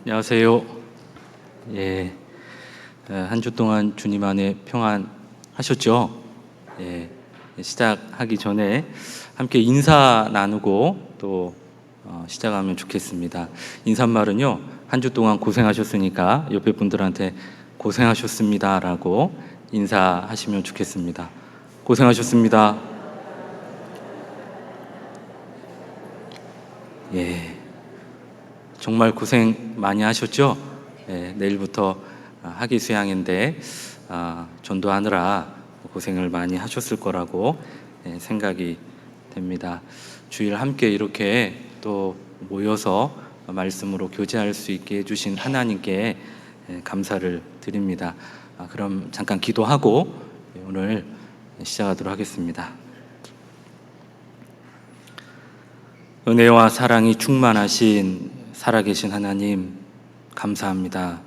안녕하세요. 예, 한 주 동안 주님 안에 평안하셨죠? 예, 시작하기 전에 함께 인사 나누고 또 시작하면 좋겠습니다. 인사말은요, 한 주 동안 고생하셨으니까 옆에 분들한테 고생하셨습니다라고 인사하시면 좋겠습니다. 고생하셨습니다. 예, 정말 고생 많이 하셨죠? 예, 내일부터 학위 수양인데 전도하느라 고생을 많이 하셨을 거라고 생각이 됩니다. 주일 함께 이렇게 또 모여서 말씀으로 교제할 수 있게 해주신 하나님께 감사를 드립니다. 그럼 잠깐 기도하고 오늘 시작하도록 하겠습니다. 은혜와 사랑이 충만하신 살아계신 하나님, 감사합니다.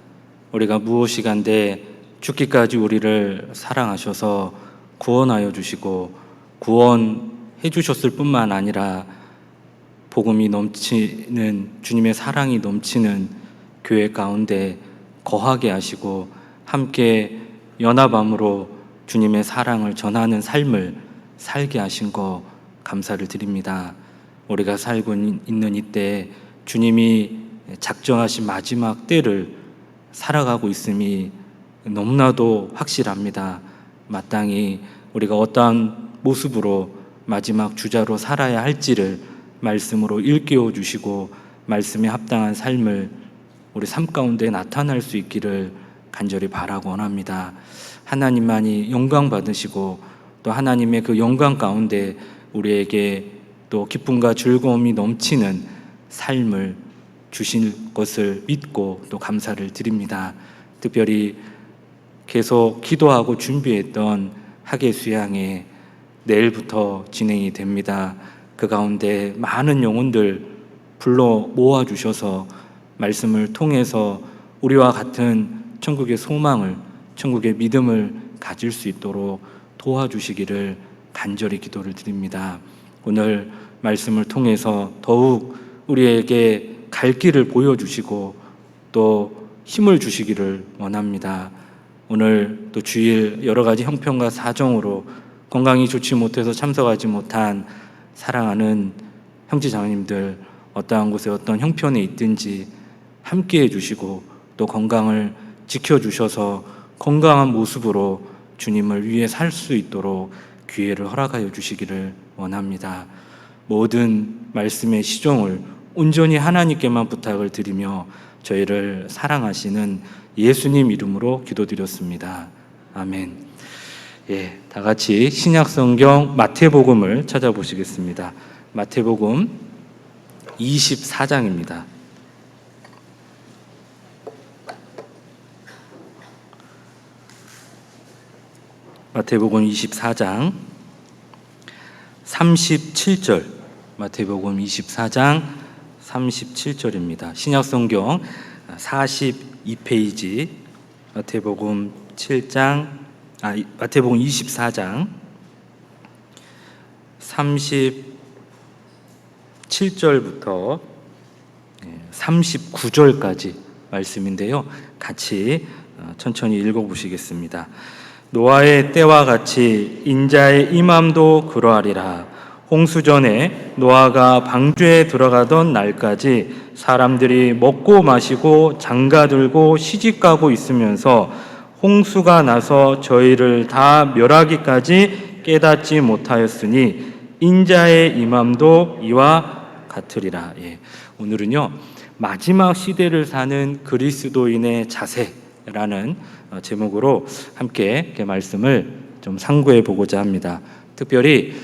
우리가 무엇이간데 죽기까지 우리를 사랑하셔서 구원하여 주시고 구원해 주셨을 뿐만 아니라 복음이 넘치는, 주님의 사랑이 넘치는 교회 가운데 거하게 하시고 함께 연합함으로 주님의 사랑을 전하는 삶을 살게 하신 거 감사를 드립니다. 우리가 살고 있는 이때 주님이 작정하신 마지막 때를 살아가고 있음이 너무나도 확실합니다. 마땅히 우리가 어떠한 모습으로 마지막 주자로 살아야 할지를 말씀으로 일깨워 주시고 말씀에 합당한 삶을 우리 삶 가운데 나타날 수 있기를 간절히 바라고 원합니다. 하나님만이 영광 받으시고 또 하나님의 그 영광 가운데 우리에게 또 기쁨과 즐거움이 넘치는 삶을 주실 것을 믿고 또 감사를 드립니다. 특별히 계속 기도하고 준비했던 학예 수양회 내일부터 진행이 됩니다. 그 가운데 많은 영혼들 불러 모아주셔서 말씀을 통해서 우리와 같은 천국의 소망을, 천국의 믿음을 가질 수 있도록 도와주시기를 간절히 기도를 드립니다. 오늘 말씀을 통해서 더욱 우리에게 갈 길을 보여주시고 또 힘을 주시기를 원합니다. 오늘 또 주일 여러 가지 형편과 사정으로 건강이 좋지 못해서 참석하지 못한 사랑하는 형제 자매님들, 어떠한 곳에 어떤 형편에 있든지 함께 해주시고 또 건강을 지켜주셔서 건강한 모습으로 주님을 위해 살 수 있도록 기회를 허락하여 주시기를 원합니다. 모든 말씀의 시종을 온전히 하나님께만 부탁을 드리며 저희를 사랑하시는 예수님 이름으로 기도드렸습니다. 아멘. 예, 다 같이 신약 성경 마태복음을 찾아보시겠습니다. 마태복음 24장입니다. 마태복음 24장 37절, 마태복음 24장 37절입니다. 신약성경 42페이지 마태복음 24장 37절부터 39절까지 말씀인데요. 같이 천천히 읽어보시겠습니다. 노아의 때와 같이 인자의 임함도 그러하리라. 홍수전에 노아가 방주에 들어가던 날까지 사람들이 먹고 마시고 장가들고 시집가고 있으면서 홍수가 나서 저희를 다 멸하기까지 깨닫지 못하였으니 인자의 임함도 이와 같으리라. 예, 오늘은요, 마지막 시대를 사는 그리스도인의 자세라는 제목으로 함께 말씀을 좀 상고해 보고자 합니다. 특별히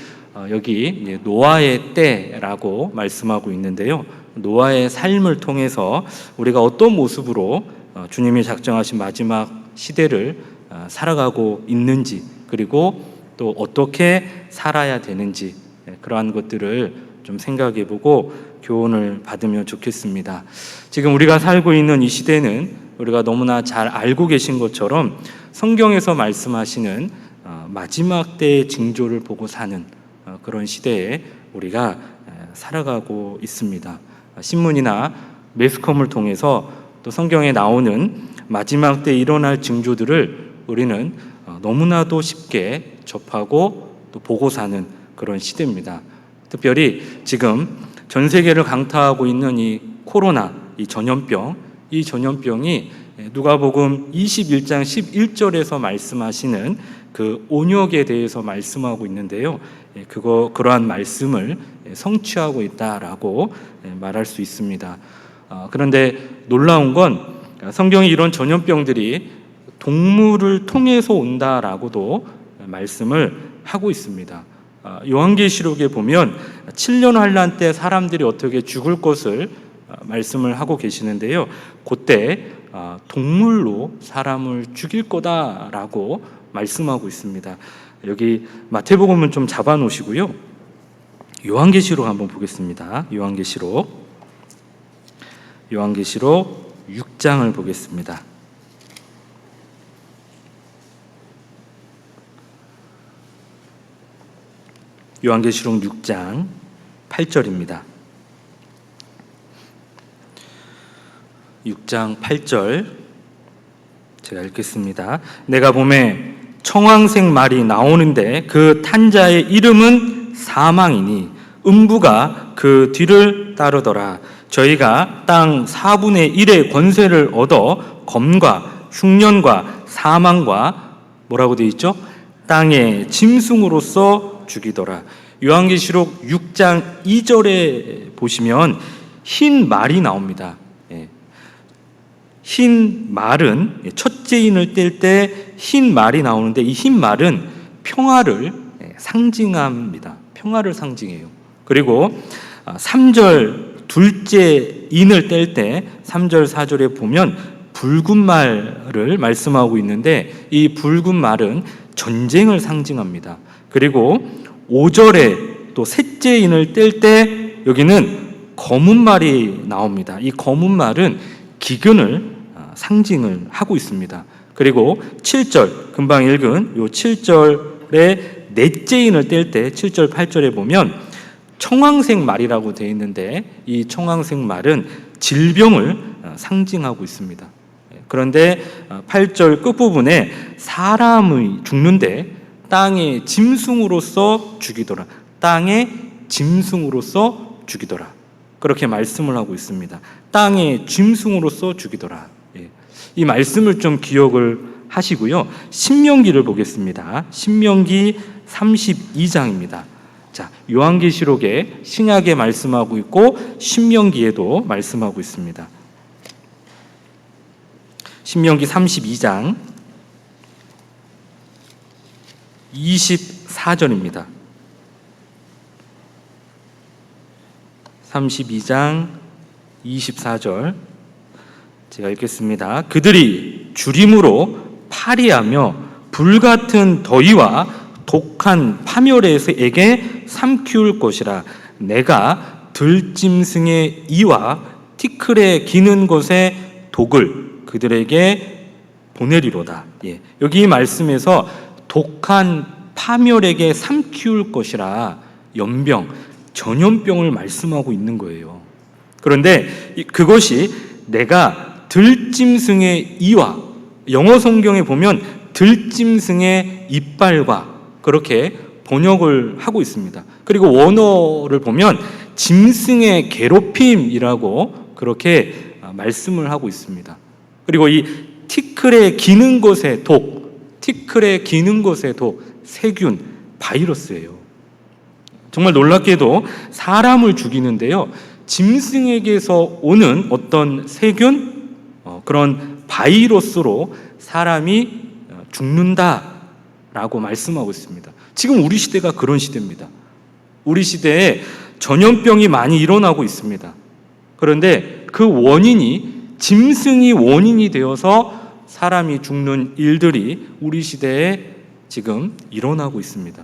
여기 노아의 때라고 말씀하고 있는데요, 노아의 삶을 통해서 우리가 어떤 모습으로 주님이 작정하신 마지막 시대를 살아가고 있는지, 그리고 또 어떻게 살아야 되는지, 그러한 것들을 좀 생각해 보고 교훈을 받으면 좋겠습니다. 지금 우리가 살고 있는 이 시대는 우리가 너무나 잘 알고 계신 것처럼 성경에서 말씀하시는 마지막 때의 징조를 보고 사는 그런 시대에 우리가 살아가고 있습니다. 신문이나 매스컴을 통해서 또 성경에 나오는 마지막 때 일어날 징조들을 우리는 너무나도 쉽게 접하고 또 보고 사는 그런 시대입니다. 특별히 지금 전 세계를 강타하고 있는 이 코로나, 이 전염병, 이 전염병이 누가복음 21장 11절에서 말씀하시는 그 온역에 대해서 말씀하고 있는데요. 그러한 말씀을 성취하고 있다라고 말할 수 있습니다. 그런데 놀라운 건 성경이 이런 전염병들이 동물을 통해서 온다라고도 말씀을 하고 있습니다. 요한계시록에 보면 7년 환란 때 사람들이 어떻게 죽을 것을 말씀을 하고 계시는데요. 그때 동물로 사람을 죽일 거다라고 말씀하고 있습니다. 여기 마태복음은 좀 잡아 놓으시고요. 요한계시록 한번 보겠습니다. 요한계시록 6장을 보겠습니다. 요한계시록 6장 8절입니다. 6장 8절 제가 읽겠습니다. 내가 보매 청황색 말이 나오는데 그 탄 자의 이름은 사망이니 음부가 그 뒤를 따르더라. 저희가 땅 4분의 1의 권세를 얻어 검과 흉년과 사망과 뭐라고 되어 있죠? 땅의 짐승으로서 죽이더라. 요한계시록 6장 2절에 보시면 흰 말이 나옵니다. 흰 말은 첫째 인을 뗄 때 흰 말이 나오는데 이 흰 말은 평화를 상징합니다. 평화를 상징해요. 그리고 3절 둘째 인을 뗄 때 3절 4절에 보면 붉은 말을 말씀하고 있는데 이 붉은 말은 전쟁을 상징합니다. 그리고 5절에 또 셋째 인을 뗄 때 여기는 검은 말이 나옵니다. 이 검은 말은 기근을 상징을 하고 있습니다. 그리고 7절 금방 읽은 요 7절에 넷째 인을 뗄 때 7절 8절에 보면 청황색 말이라고 되어 있는데 이 청황색 말은 질병을 상징하고 있습니다. 그런데 8절 끝부분에 사람이 죽는데 땅의 짐승으로서 죽이더라. 땅의 짐승으로서 죽이더라. 그렇게 말씀을 하고 있습니다. 땅의 짐승으로서 죽이더라. 이 말씀을 좀 기억을 하시고요. 신명기를 보겠습니다. 신명기 32장입니다. 자, 요한계시록에 신약에 말씀하고 있고 신명기에도 말씀하고 있습니다. 신명기 32장 24절입니다. 32장 24절 제가 읽겠습니다. 그들이 주림으로 파리하며 불같은 더위와 독한 파멸에게 삼키울 것이라. 내가 들짐승의 이와 티끌에 기는 것의 독을 그들에게 보내리로다. 여기 말씀에서 독한 파멸에게 삼키울 것이라 연병, 전염병을 말씀하고 있는 거예요. 그런데 그것이 내가 들짐승의 이와 영어 성경에 보면 들짐승의 이빨과 그렇게 번역을 하고 있습니다. 그리고 원어를 보면 짐승의 괴롭힘이라고 그렇게 말씀을 하고 있습니다. 그리고 이 티끌에 기는 것의 독, 티끌에 기는 것의 독, 세균, 바이러스예요. 정말 놀랍게도 사람을 죽이는데요. 짐승에게서 오는 어떤 세균, 그런 바이러스로 사람이 죽는다라고 말씀하고 있습니다. 지금 우리 시대가 그런 시대입니다. 우리 시대에 전염병이 많이 일어나고 있습니다. 그런데 그 원인이 짐승이 원인이 되어서 사람이 죽는 일들이 우리 시대에 지금 일어나고 있습니다.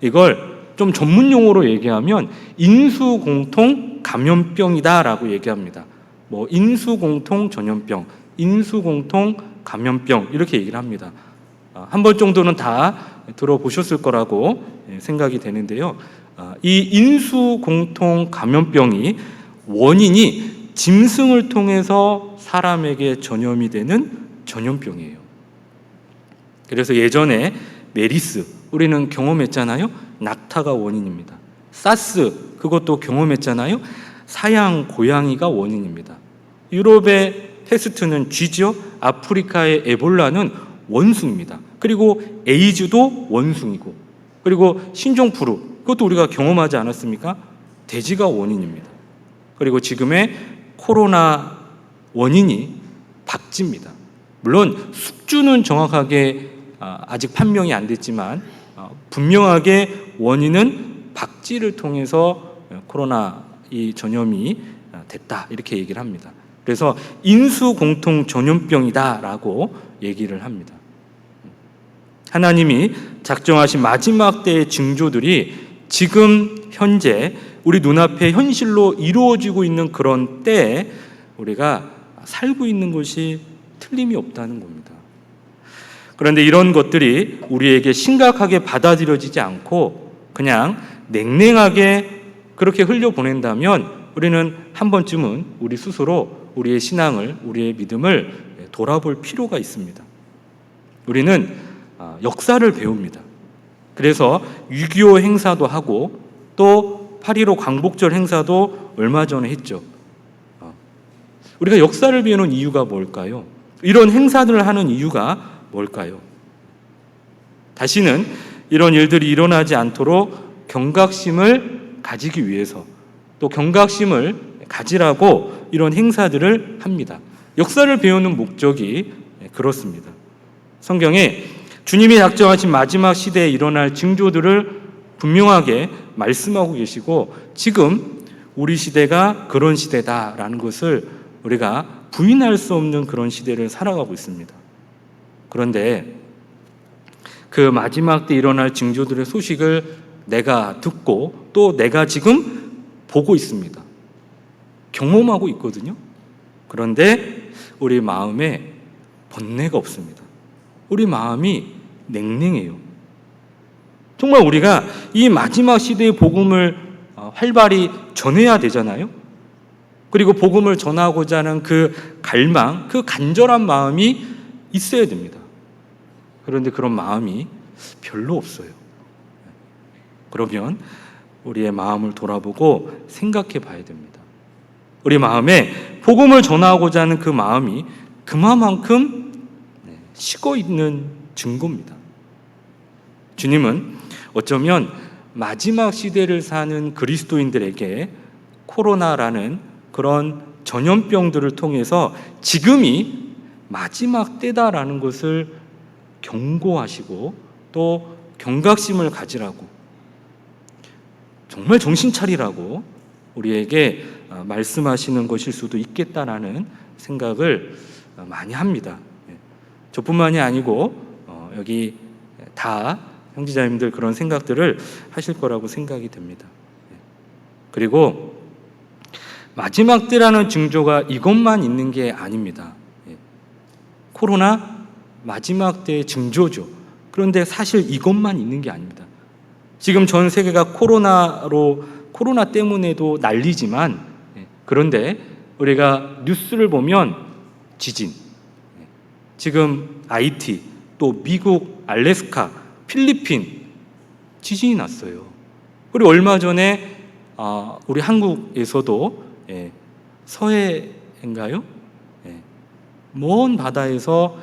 이걸 좀 전문 용어로 얘기하면 인수공통 감염병이다라고 얘기합니다. 뭐 인수공통 전염병, 인수공통 감염병 이렇게 얘기를 합니다. 한 번 정도는 다 들어보셨을 거라고 생각이 되는데요. 이 인수공통 감염병이 원인이 짐승을 통해서 사람에게 전염이 되는 전염병이에요. 그래서 예전에 메리스, 우리는 경험했잖아요. 낙타가 원인입니다. 사스, 그것도 경험했잖아요. 사양 고양이가 원인입니다. 유럽의 페스트는 쥐죠. 아프리카의 에볼라는 원숭입니다. 그리고 에이즈도 원숭이고, 그리고 신종플루, 그것도 우리가 경험하지 않았습니까? 돼지가 원인입니다. 그리고 지금의 코로나 원인이 박쥐입니다. 물론 숙주는 정확하게 아직 판명이 안 됐지만 분명하게 원인은 박쥐를 통해서 코로나 이 전염이 됐다, 이렇게 얘기를 합니다. 그래서 인수공통 전염병이다라고 얘기를 합니다. 하나님이 작정하신 마지막 때의 징조들이 지금 현재 우리 눈앞에 현실로 이루어지고 있는 그런 때에 우리가 살고 있는 것이 틀림이 없다는 겁니다. 그런데 이런 것들이 우리에게 심각하게 받아들여지지 않고 그냥 냉랭하게 그렇게 흘려보낸다면 우리는 한 번쯤은 우리 스스로 우리의 신앙을, 우리의 믿음을 돌아볼 필요가 있습니다. 우리는 역사를 배웁니다. 그래서 6.25 행사도 하고 또 8.15 광복절 행사도 얼마 전에 했죠. 우리가 역사를 배우는 이유가 뭘까요? 이런 행사들을 하는 이유가 뭘까요? 다시는 이런 일들이 일어나지 않도록 경각심을 가지기 위해서, 또 경각심을 가지라고 이런 행사들을 합니다. 역사를 배우는 목적이 그렇습니다. 성경에 주님이 작정하신 마지막 시대에 일어날 징조들을 분명하게 말씀하고 계시고, 지금 우리 시대가 그런 시대다라는 것을 우리가 부인할 수 없는 그런 시대를 살아가고 있습니다. 그런데 그 마지막 때 일어날 징조들의 소식을 내가 듣고 또 내가 지금 보고 있습니다. 경험하고 있거든요. 그런데 우리 마음에 번뇌가 없습니다. 우리 마음이 냉랭해요. 정말 우리가 이 마지막 시대의 복음을 활발히 전해야 되잖아요. 그리고 복음을 전하고자 하는 그 갈망, 그 간절한 마음이 있어야 됩니다. 그런데 그런 마음이 별로 없어요. 그러면 우리의 마음을 돌아보고 생각해 봐야 됩니다. 우리 마음에 복음을 전하고자 하는 그 마음이 그만큼 식어 있는 증거입니다. 주님은 어쩌면 마지막 시대를 사는 그리스도인들에게 코로나라는 그런 전염병들을 통해서 지금이 마지막 때다라는 것을 경고하시고 또 경각심을 가지라고, 정말 정신 차리라고 우리에게 말씀하시는 것일 수도 있겠다라는 생각을 많이 합니다. 저뿐만이 아니고 여기 다 형제자매님들 그런 생각들을 하실 거라고 생각이 됩니다. 그리고 마지막 때라는 징조가 이것만 있는 게 아닙니다. 코로나 마지막 때의 징조죠. 그런데 사실 이것만 있는 게 아닙니다. 지금 전 세계가 코로나 때문에도 난리지만, 그런데 우리가 뉴스를 보면 지진, 지금 IT, 또 미국 알래스카, 필리핀 지진이 났어요. 그리고 얼마 전에 우리 한국에서도 서해인가요? 먼 바다에서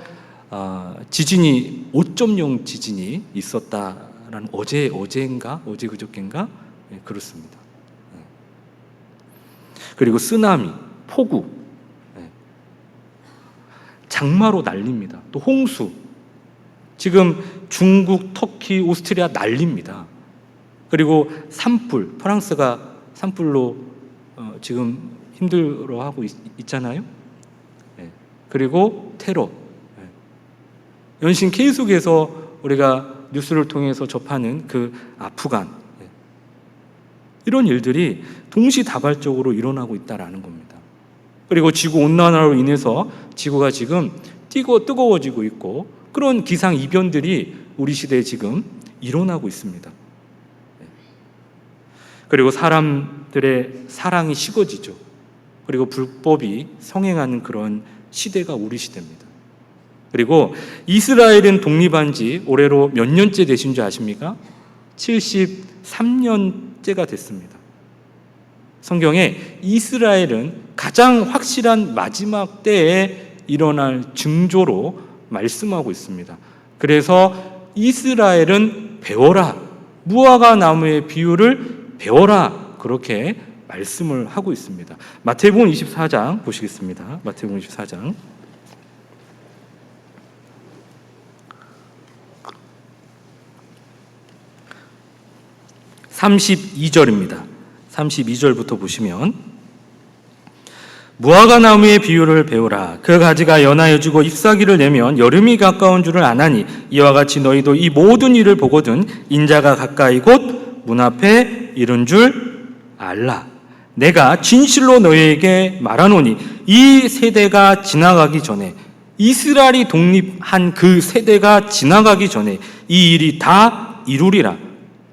지진이 5.0 지진이 있었다라는 어제인가 어제 그저께인가 그렇습니다. 그리고 쓰나미, 폭우, 장마로 난립니다. 또 홍수, 지금 중국, 터키, 오스트리아 난립니다. 그리고 산불, 프랑스가 산불로 지금 힘들어하고 있잖아요. 그리고 테러, 연신 계속해서 우리가 뉴스를 통해서 접하는 그 아프간, 이런 일들이 동시다발적으로 일어나고 있다는 겁니다. 그리고 지구온난화로 인해서 지구가 지금 뜨거워지고 있고, 그런 기상이변들이 우리 시대에 지금 일어나고 있습니다. 그리고 사람들의 사랑이 식어지죠. 그리고 불법이 성행하는 그런 시대가 우리 시대입니다. 그리고 이스라엘은 독립한 지 올해로 몇 년째 되신 줄 아십니까? 73년째가 됐습니다. 성경에 이스라엘은 가장 확실한 마지막 때에 일어날 징조로 말씀하고 있습니다. 그래서 이스라엘은 배워라, 무화과 나무의 비유를 배워라, 그렇게 말씀을 하고 있습니다. 마태복음 24장 보시겠습니다. 마태복음 24장 32절입니다. 32절부터 보시면 무화과 나무의 비유를 배우라. 그 가지가 연하여지고 잎사귀를 내면 여름이 가까운 줄을 아나니 이와 같이 너희도 이 모든 일을 보거든 인자가 가까이 곧 문 앞에 이른 줄 알라. 내가 진실로 너희에게 말하노니 이 세대가 지나가기 전에, 이스라엘이 독립한 그 세대가 지나가기 전에 이 일이 다 이루리라.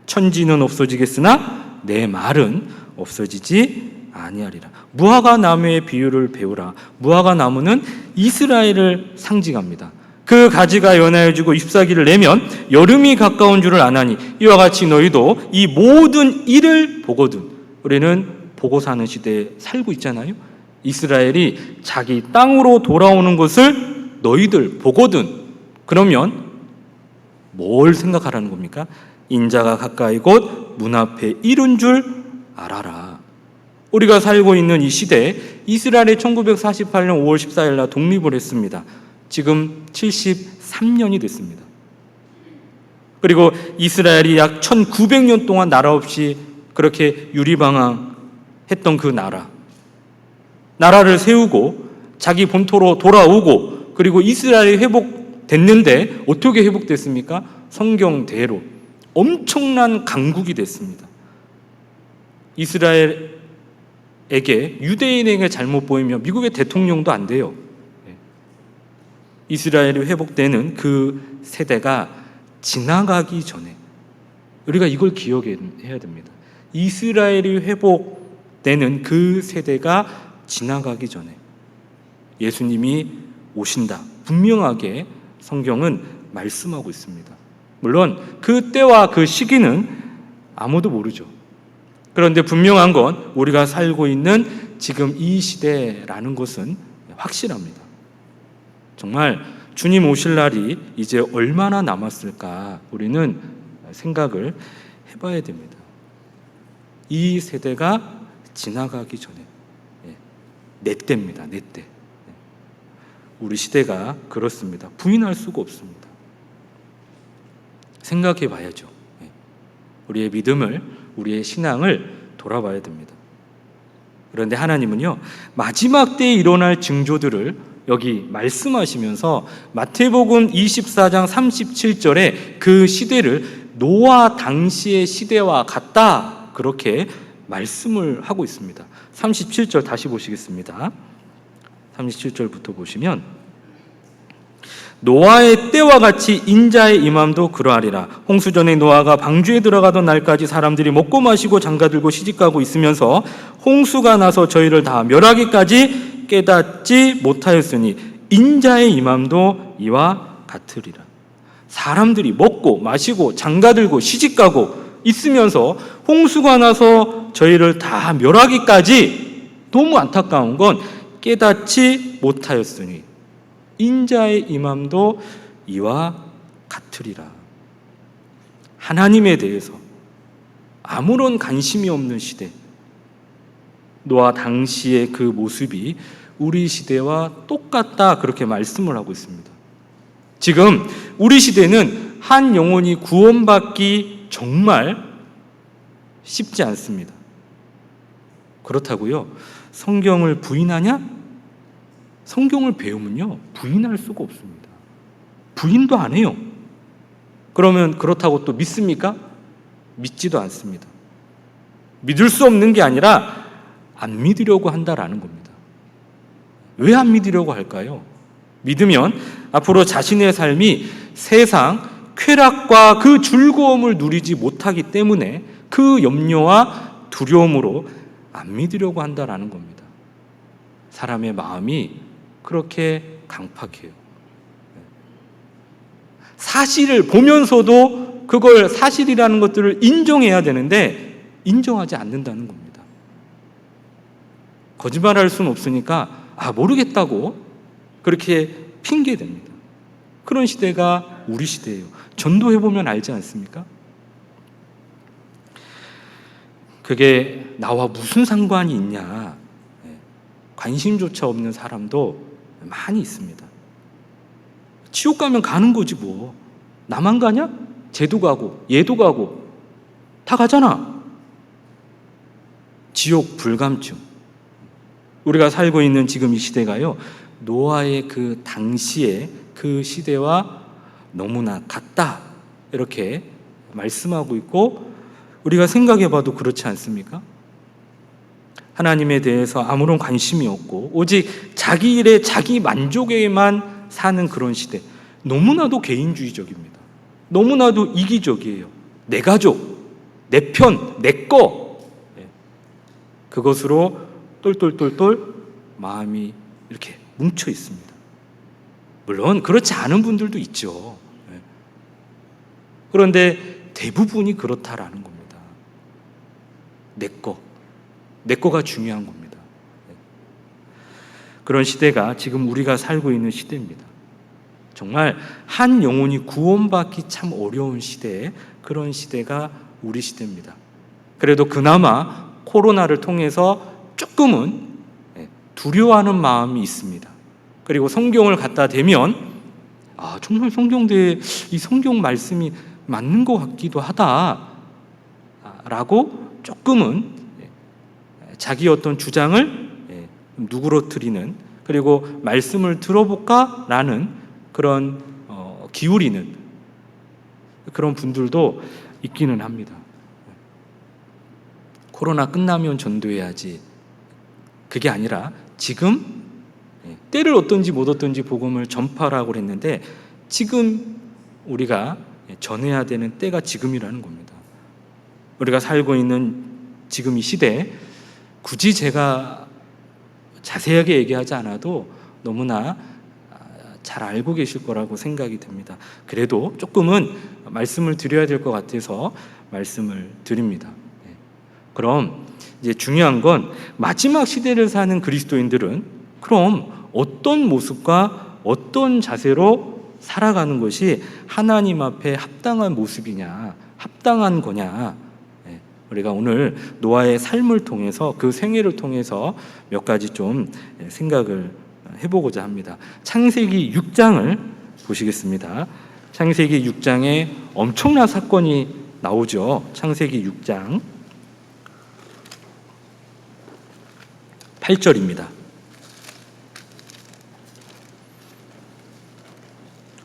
천지는 없어지겠으나 내 말은 없어지지 아니하리라. 무화과 나무의 비유를 배우라. 무화과 나무는 이스라엘을 상징합니다. 그 가지가 연하여지고 잎사귀를 내면 여름이 가까운 줄을 아나니 이와 같이 너희도 이 모든 일을 보거든. 우리는 보고 사는 시대에 살고 있잖아요. 이스라엘이 자기 땅으로 돌아오는 것을 너희들 보거든. 그러면 뭘 생각하라는 겁니까? 인자가 가까이 곧 문 앞에 이른 줄 알아라. 우리가 살고 있는 이 시대에 이스라엘이 1948년 5월 14일 날 독립을 했습니다. 지금 73년이 됐습니다. 그리고 이스라엘이 약 1900년 동안 나라 없이 그렇게 유리방황했던 그 나라를 세우고 자기 본토로 돌아오고, 그리고 이스라엘이 회복됐는데 어떻게 회복됐습니까? 성경대로 엄청난 강국이 됐습니다. 이스라엘에게, 유대인에게 잘못 보이면 미국의 대통령도 안 돼요. 이스라엘이 회복되는 그 세대가 지나가기 전에 우리가 이걸 기억해야 됩니다. 이스라엘이 회복되는 그 세대가 지나가기 전에 예수님이 오신다. 분명하게 성경은 말씀하고 있습니다. 물론 그 때와 그 시기는 아무도 모르죠. 그런데 분명한 건 우리가 살고 있는 지금 이 시대라는 것은 확실합니다. 정말 주님 오실 날이 이제 얼마나 남았을까 우리는 생각을 해봐야 됩니다. 이 세대가 지나가기 전에 내 때입니다. 내 때. 우리 시대가 그렇습니다. 부인할 수가 없습니다. 생각해 봐야죠. 우리의 믿음을, 우리의 신앙을 돌아봐야 됩니다. 그런데 하나님은요, 마지막 때에 일어날 징조들을 여기 말씀하시면서 마태복음 24장 37절에 그 시대를 노아 당시의 시대와 같다, 그렇게 말씀을 하고 있습니다. 37절 다시 보시겠습니다. 37절부터 보시면 노아의 때와 같이 인자의 임함도 그러하리라. 홍수전에 노아가 방주에 들어가던 날까지 사람들이 먹고 마시고 장가들고 시집가고 있으면서 홍수가 나서 저희를 다 멸하기까지 깨닫지 못하였으니 인자의 임함도 이와 같으리라. 사람들이 먹고 마시고 장가들고 시집가고 있으면서 홍수가 나서 저희를 다 멸하기까지 너무 안타까운 건 깨닫지 못하였으니 인자의 임함도 이와 같으리라. 하나님에 대해서 아무런 관심이 없는 시대, 노아 당시의 그 모습이 우리 시대와 똑같다, 그렇게 말씀을 하고 있습니다. 지금 우리 시대는 한 영혼이 구원받기 정말 쉽지 않습니다. 그렇다고요, 성경을 부인하냐? 성경을 배우면요, 부인할 수가 없습니다. 부인도 안 해요. 그러면 그렇다고 또 믿습니까? 믿지도 않습니다. 믿을 수 없는 게 아니라 안 믿으려고 한다라는 겁니다. 왜 안 믿으려고 할까요? 믿으면 앞으로 자신의 삶이 세상 쾌락과 그 즐거움을 누리지 못하기 때문에 그 염려와 두려움으로 안 믿으려고 한다라는 겁니다. 사람의 마음이 그렇게 강팍해요. 사실을 보면서도 그걸 사실이라는 것들을 인정해야 되는데 인정하지 않는다는 겁니다. 거짓말할 수는 없으니까 모르겠다고 그렇게 핑계댑니다. 그런 시대가 우리 시대예요. 전도해보면 알지 않습니까? 그게 나와 무슨 상관이 있냐, 관심조차 없는 사람도 많이 있습니다. 지옥 가면 가는 거지 뭐. 나만 가냐? 쟤도 가고 얘도 가고 다 가잖아. 지옥 불감증. 우리가 살고 있는 지금 이 시대가요, 노아의 그 당시의 그 시대와 너무나 같다, 이렇게 말씀하고 있고, 우리가 생각해 봐도 그렇지 않습니까? 하나님에 대해서 아무런 관심이 없고 오직 자기 일에 자기 만족에만 사는 그런 시대. 너무나도 개인주의적입니다. 너무나도 이기적이에요. 내 가족, 내 편, 내 거. 그것으로 똘똘똘똘 마음이 이렇게 뭉쳐 있습니다. 물론 그렇지 않은 분들도 있죠. 그런데 대부분이 그렇다라는 겁니다. 내 거가 중요한 겁니다. 그런 시대가 지금 우리가 살고 있는 시대입니다. 정말 한 영혼이 구원받기 참 어려운 시대에, 그런 시대가 우리 시대입니다. 그래도 그나마 코로나를 통해서 조금은 두려워하는 마음이 있습니다. 그리고 성경을 갖다 대면 정말 성경대에 이 성경 말씀이 맞는 것 같기도 하다라고 조금은 자기 어떤 주장을 누그러뜨리는, 그리고 말씀을 들어볼까라는 그런 기울이는 그런 분들도 있기는 합니다. 코로나 끝나면 전도해야지, 그게 아니라 지금 때를 얻든지 못 얻든지 복음을 전파라고 했는데, 지금 우리가 전해야 되는 때가 지금이라는 겁니다. 우리가 살고 있는 지금 이 시대에 굳이 제가 자세하게 얘기하지 않아도 너무나 잘 알고 계실 거라고 생각이 됩니다. 그래도 조금은 말씀을 드려야 될 것 같아서 말씀을 드립니다. 그럼 이제 중요한 건, 마지막 시대를 사는 그리스도인들은 그럼 어떤 모습과 어떤 자세로 살아가는 것이 하나님 앞에 합당한 모습이냐, 합당한 거냐. 우리가 오늘 노아의 삶을 통해서, 그 생애를 통해서 몇 가지 좀 생각을 해보고자 합니다. 창세기 6장을 보시겠습니다. 창세기 6장에 엄청난 사건이 나오죠. 창세기 6장 8절입니다.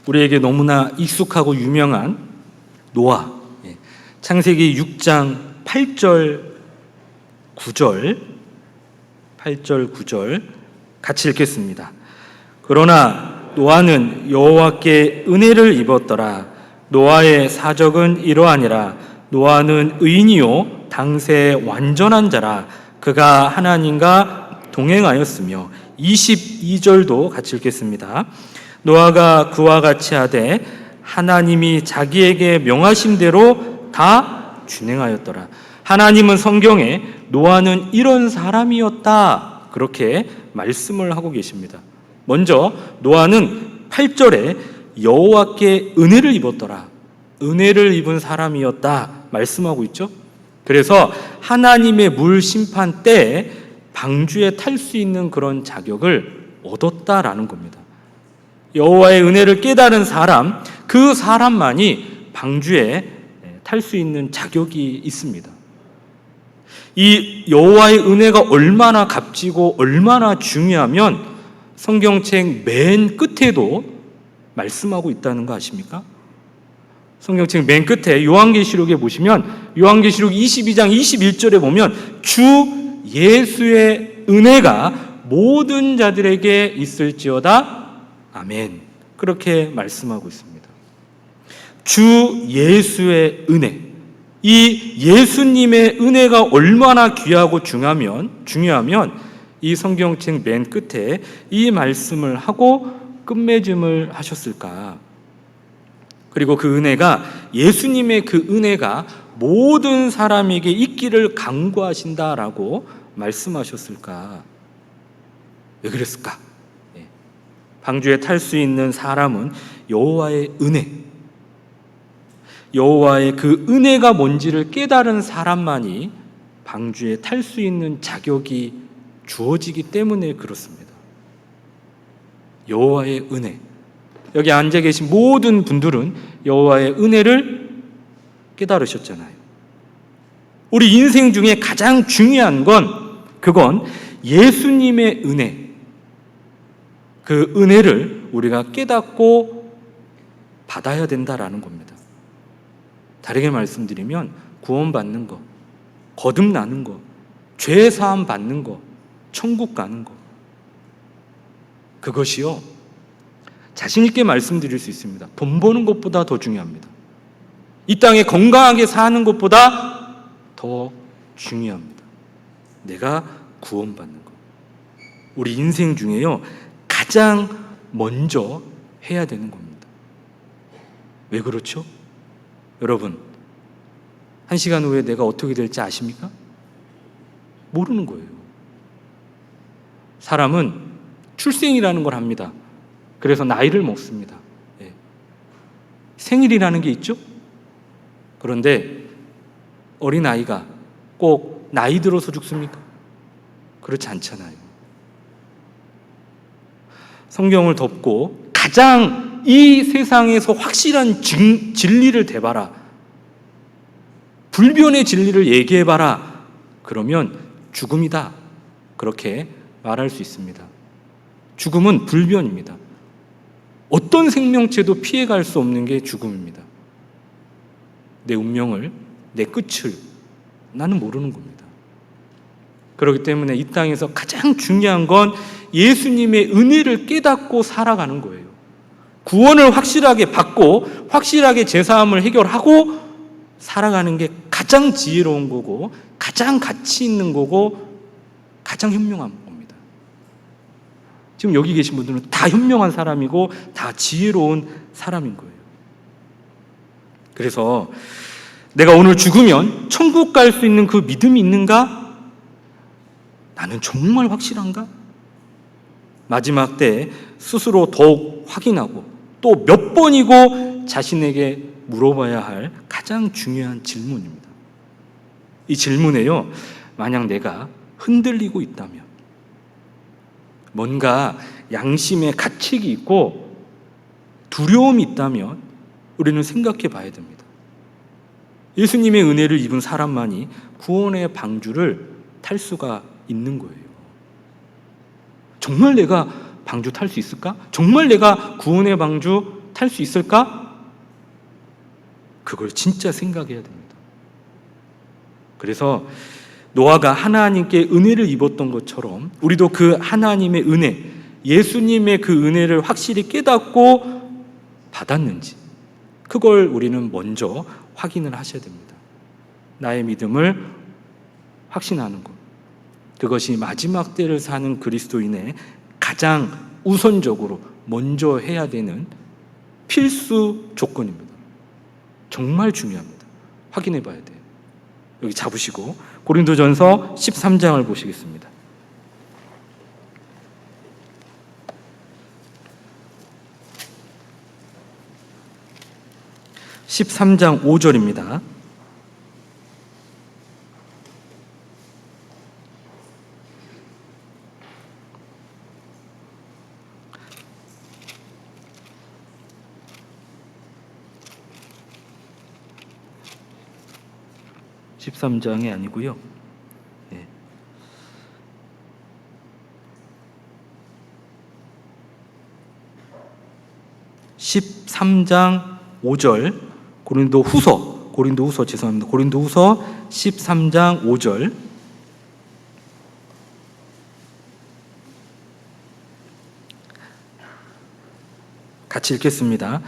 우리에게 너무나 익숙하고 유명한 노아. 창세기 6장 8절 9절 같이 읽겠습니다. 그러나 노아는 여호와께 은혜를 입었더라. 노아의 사적은 이러하니라. 노아는 의인이요 당세 완전한 자라. 그가 하나님과 동행하였으며. 22절도 같이 읽겠습니다. 노아가 그와 같이 하되 하나님이 자기에게 명하신 대로 다 준행하였더라. 하나님은 성경에 노아는 이런 사람이었다, 그렇게 말씀을 하고 계십니다. 먼저 노아는 8절에 여호와께 은혜를 입었더라, 은혜를 입은 사람이었다 말씀하고 있죠. 그래서 하나님의 물 심판 때에 방주에 탈 수 있는 그런 자격을 얻었다라는 겁니다. 여호와의 은혜를 깨달은 사람, 그 사람만이 방주에 탈 수 있는 자격이 있습니다. 이 여호와의 은혜가 얼마나 값지고 얼마나 중요하면 성경책 맨 끝에도 말씀하고 있다는 거 아십니까? 성경책 맨 끝에 요한계시록에 보시면, 요한계시록 22장 21절에 보면 주 예수의 은혜가 모든 자들에게 있을지어다 아멘, 그렇게 말씀하고 있습니다. 주 예수의 은혜, 이 예수님의 은혜가 얼마나 귀하고 중요하면 이 성경책 맨 끝에 이 말씀을 하고 끝맺음을 하셨을까? 그리고 그 은혜가, 예수님의 그 은혜가 모든 사람에게 있기를 간구하신다라고 말씀하셨을까? 왜 그랬을까? 방주에 탈 수 있는 사람은 여호와의 은혜, 여호와의 그 은혜가 뭔지를 깨달은 사람만이 방주에 탈 수 있는 자격이 주어지기 때문에 그렇습니다. 여호와의 은혜. 여기 앉아 계신 모든 분들은 여호와의 은혜를 깨달으셨잖아요. 우리 인생 중에 가장 중요한 건, 그건 예수님의 은혜. 그 은혜를 우리가 깨닫고 받아야 된다라는 겁니다. 다르게 말씀드리면 구원받는 거, 거듭나는 거, 죄 사함 받는 거, 천국 가는 거, 그것이요, 자신 있게 말씀드릴 수 있습니다. 돈 버는 것보다 더 중요합니다. 이 땅에 건강하게 사는 것보다 더 중요합니다. 내가 구원받는 거. 우리 인생 중에요, 가장 먼저 해야 되는 겁니다. 왜 그렇죠? 여러분, 1시간 후에 내가 어떻게 될지 아십니까? 모르는 거예요. 사람은 출생이라는 걸 합니다. 그래서 나이를 먹습니다. 생일이라는 게 있죠? 그런데 어린아이가 꼭 나이 들어서 죽습니까? 그렇지 않잖아요. 성경을 덮고 가장 이 세상에서 확실한 진리를 대봐라, 불변의 진리를 얘기해봐라, 그러면 죽음이다, 그렇게 말할 수 있습니다. 죽음은 불변입니다. 어떤 생명체도 피해갈 수 없는 게 죽음입니다. 내 운명을, 내 끝을 나는 모르는 겁니다. 그렇기 때문에 이 땅에서 가장 중요한 건 예수님의 은혜를 깨닫고 살아가는 거예요. 구원을 확실하게 받고 확실하게 제사함을 해결하고 살아가는 게 가장 지혜로운 거고, 가장 가치 있는 거고, 가장 현명한 겁니다. 지금 여기 계신 분들은 다 현명한 사람이고 다 지혜로운 사람인 거예요. 그래서 내가 오늘 죽으면 천국 갈 수 있는 그 믿음이 있는가? 나는 정말 확실한가? 마지막 때 스스로 더욱 확인하고 또 몇 번이고 자신에게 물어봐야 할 가장 중요한 질문입니다. 이 질문에요, 만약 내가 흔들리고 있다면, 뭔가 양심의 가책이 있고 두려움이 있다면 우리는 생각해 봐야 됩니다. 예수님의 은혜를 입은 사람만이 구원의 방주를 탈 수가 있는 거예요. 정말 내가 방주 탈 수 있을까? 정말 내가 구원의 방주 탈 수 있을까? 그걸 진짜 생각해야 됩니다. 그래서 노아가 하나님께 은혜를 입었던 것처럼 우리도 그 하나님의 은혜, 예수님의 그 은혜를 확실히 깨닫고 받았는지, 그걸 우리는 먼저 확인을 하셔야 됩니다. 나의 믿음을 확신하는 것, 그것이 마지막 때를 사는 그리스도인의 가장 우선적으로 먼저 해야 되는 필수 조건입니다. 정말 중요합니다. 확인해 봐야 돼요. 여기 잡으시고 고린도전서 13장을 보시겠습니다. 13장 5절입니다. (13장이) 아니고요. 13장 5절, 고린도후서 죄송합니다. 고린도후서 13장 5절. 같이 읽겠습니다.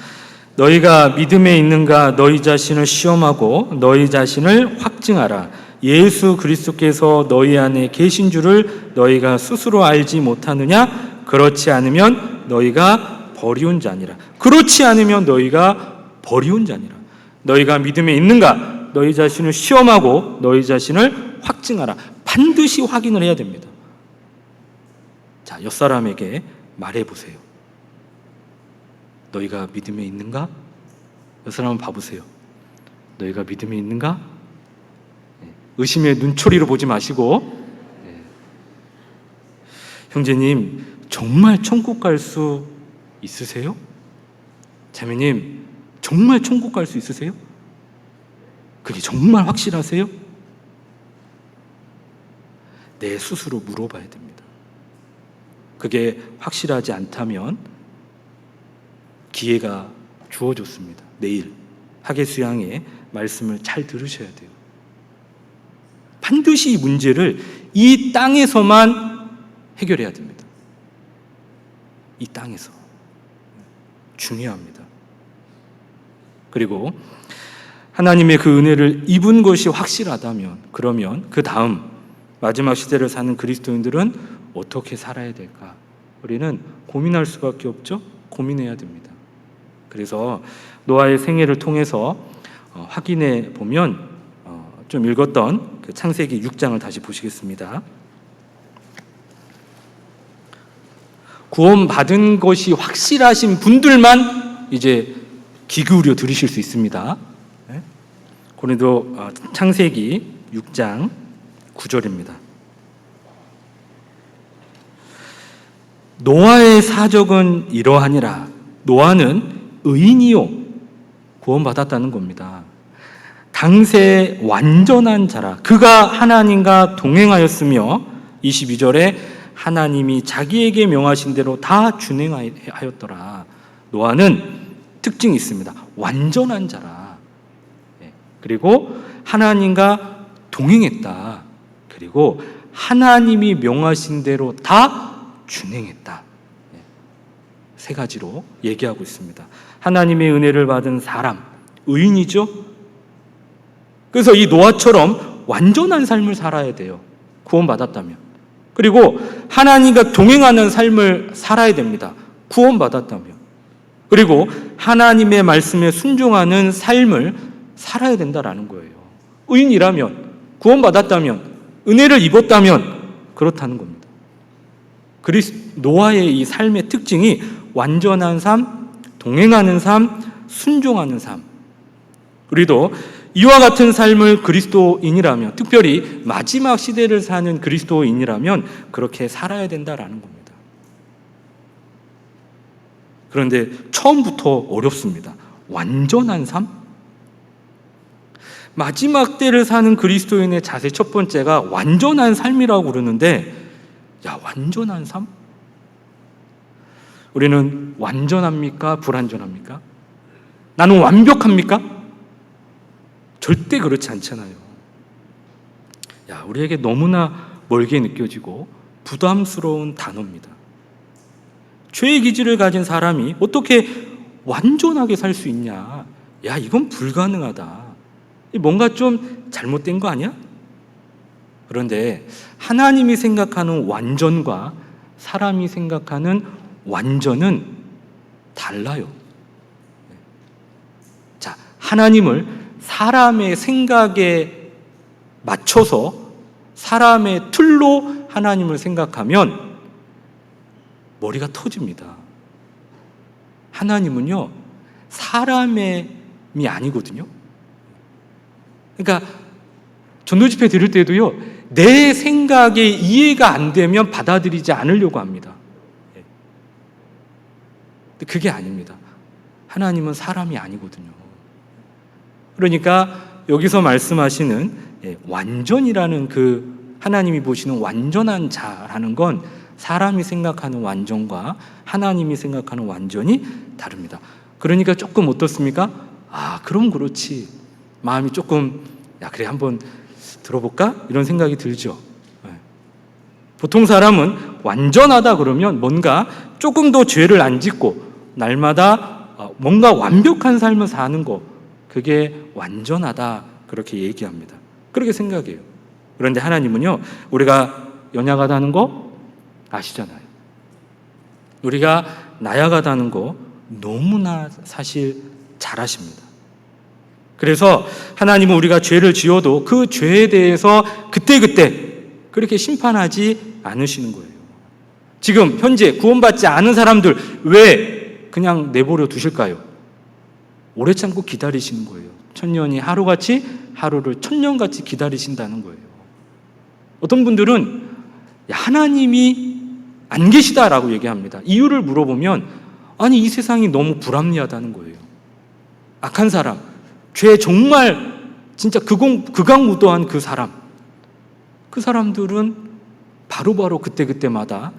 너희가 믿음에 있는가 너희 자신을 시험하고 너희 자신을 확증하라. 예수 그리스도께서 너희 안에 계신 줄을 너희가 스스로 알지 못하느냐? 그렇지 않으면 너희가 버리운 자니라. 그렇지 않으면 너희가 버리운 자니라. 너희가 믿음에 있는가? 너희 자신을 시험하고 너희 자신을 확증하라. 반드시 확인을 해야 됩니다. 자, 옆사람에게 말해보세요. 너희가 믿음에 있는가? 옆사람 봐보세요. 너희가 믿음에 있는가? 의심의 눈초리로 보지 마시고, 형제님 정말 천국 갈 수 있으세요? 자매님 정말 천국 갈 수 있으세요? 그게 정말 확실하세요? 내 스스로 물어봐야 됩니다. 그게 확실하지 않다면 기회가 주어졌습니다. 내일 학예 수양의 말씀을 잘 들으셔야 돼요. 반드시 이 문제를 이 땅에서만 해결해야 됩니다. 이 땅에서. 중요합니다. 그리고 하나님의 그 은혜를 입은 것이 확실하다면, 그러면 그 다음 마지막 시대를 사는 그리스도인들은 어떻게 살아야 될까? 우리는 고민할 수밖에 없죠. 고민해야 됩니다. 그래서 노아의 생애를 통해서 확인해 보면 좀 읽었던 그 창세기 6장을 다시 보시겠습니다. 구원받은 것이 확실하신 분들만 이제 귀 기울여 들으실 수 있습니다. 고린도 창세기 6장 9절입니다. 노아의 사적은 이러하니라. 노아는 의인이요 구원받았다는 겁니다. 당세 완전한 자라. 그가 하나님과 동행하였으며 22절에 하나님이 자기에게 명하신 대로 다 준행하였더라. 노아는 특징이 있습니다. 완전한 자라. 그리고 하나님과 동행했다. 그리고 하나님이 명하신 대로 다 준행했다. 세 가지로 얘기하고 있습니다. 하나님의 은혜를 받은 사람, 의인이죠. 그래서 이 노아처럼 완전한 삶을 살아야 돼요. 구원받았다면. 그리고 하나님과 동행하는 삶을 살아야 됩니다. 구원받았다면. 그리고 하나님의 말씀에 순종하는 삶을 살아야 된다라는 거예요. 의인이라면, 구원받았다면, 은혜를 입었다면 그렇다는 겁니다. 노아의 이 삶의 특징이 완전한 삶, 동행하는 삶, 순종하는 삶. 우리도 이와 같은 삶을 그리스도인이라면, 특별히 마지막 시대를 사는 그리스도인이라면 그렇게 살아야 된다라는 겁니다. 그런데 처음부터 어렵습니다. 완전한 삶? 마지막 때를 사는 그리스도인의 자세 첫 번째가 완전한 삶이라고 그러는데, 야, 완전한 삶? 우리는 완전합니까? 불완전합니까? 나는 완벽합니까? 절대 그렇지 않잖아요. 야, 우리에게 너무나 멀게 느껴지고 부담스러운 단어입니다. 죄의 기질을 가진 사람이 어떻게 완전하게 살 수 있냐? 야, 이건 불가능하다. 뭔가 좀 잘못된 거 아니야? 그런데 하나님이 생각하는 완전과 사람이 생각하는 완전은 달라요. 자, 하나님을 사람의 생각에 맞춰서 사람의 틀로 하나님을 생각하면 머리가 터집니다. 하나님은요, 사람이 아니거든요. 그러니까 전도집회 드릴 때도요, 내 생각에 이해가 안 되면 받아들이지 않으려고 합니다. 근데 그게 아닙니다. 하나님은 사람이 아니거든요. 그러니까 여기서 말씀하시는 완전이라는 그 하나님이 보시는 완전한 자라는 건 사람이 생각하는 완전과 하나님이 생각하는 완전이 다릅니다. 그러니까 조금 어떻습니까? 아, 그럼 그렇지. 마음이 조금, 야, 그래, 한번 들어볼까? 이런 생각이 들죠. 보통 사람은 완전하다 그러면 뭔가 조금 더 죄를 안 짓고 날마다 뭔가 완벽한 삶을 사는 거, 그게 완전하다, 그렇게 얘기합니다. 그렇게 생각해요. 그런데 하나님은요, 우리가 연약하다는 거 아시잖아요. 우리가 나약하다는 거 너무나 사실 잘 아십니다. 그래서 하나님은 우리가 죄를 지어도 그 죄에 대해서 그때그때 그렇게 심판하지 않으시는 거예요. 지금 현재 구원받지 않은 사람들 왜 그냥 내버려 두실까요? 오래 참고 기다리시는 거예요. 천년이 하루같이, 하루를 천년같이 기다리신다는 거예요. 어떤 분들은 하나님이 안 계시다라고 얘기합니다. 이유를 물어보면 아니 이 세상이 너무 불합리하다는 거예요. 악한 사람, 죄 정말 진짜 극악무도한 그 사람들은 바로바로 그때그때마다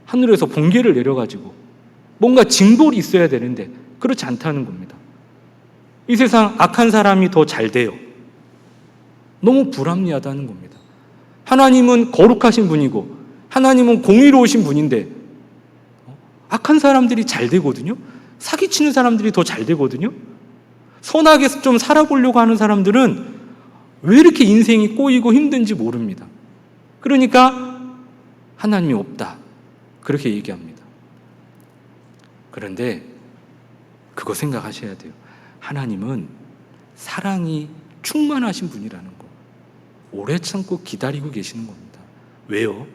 하늘에서 번개를 내려가지고 뭔가 징벌이 있어야 되는데 그렇지 않다는 겁니다. 이 세상 악한 사람이 더 잘 돼요. 너무 불합리하다는 겁니다. 하나님은 거룩하신 분이고 하나님은 공의로우신 분인데 악한 사람들이 잘 되거든요. 사기치는 사람들이 더 잘 되거든요. 선하게 좀 살아보려고 하는 사람들은 왜 이렇게 인생이 꼬이고 힘든지 모릅니다. 그러니까 하나님이 없다, 그렇게 얘기합니다. 그런데 그거 생각하셔야 돼요. 하나님은 사랑이 충만하신 분이라는 거 오래 참고 기다리고 계시는 겁니다. 왜요?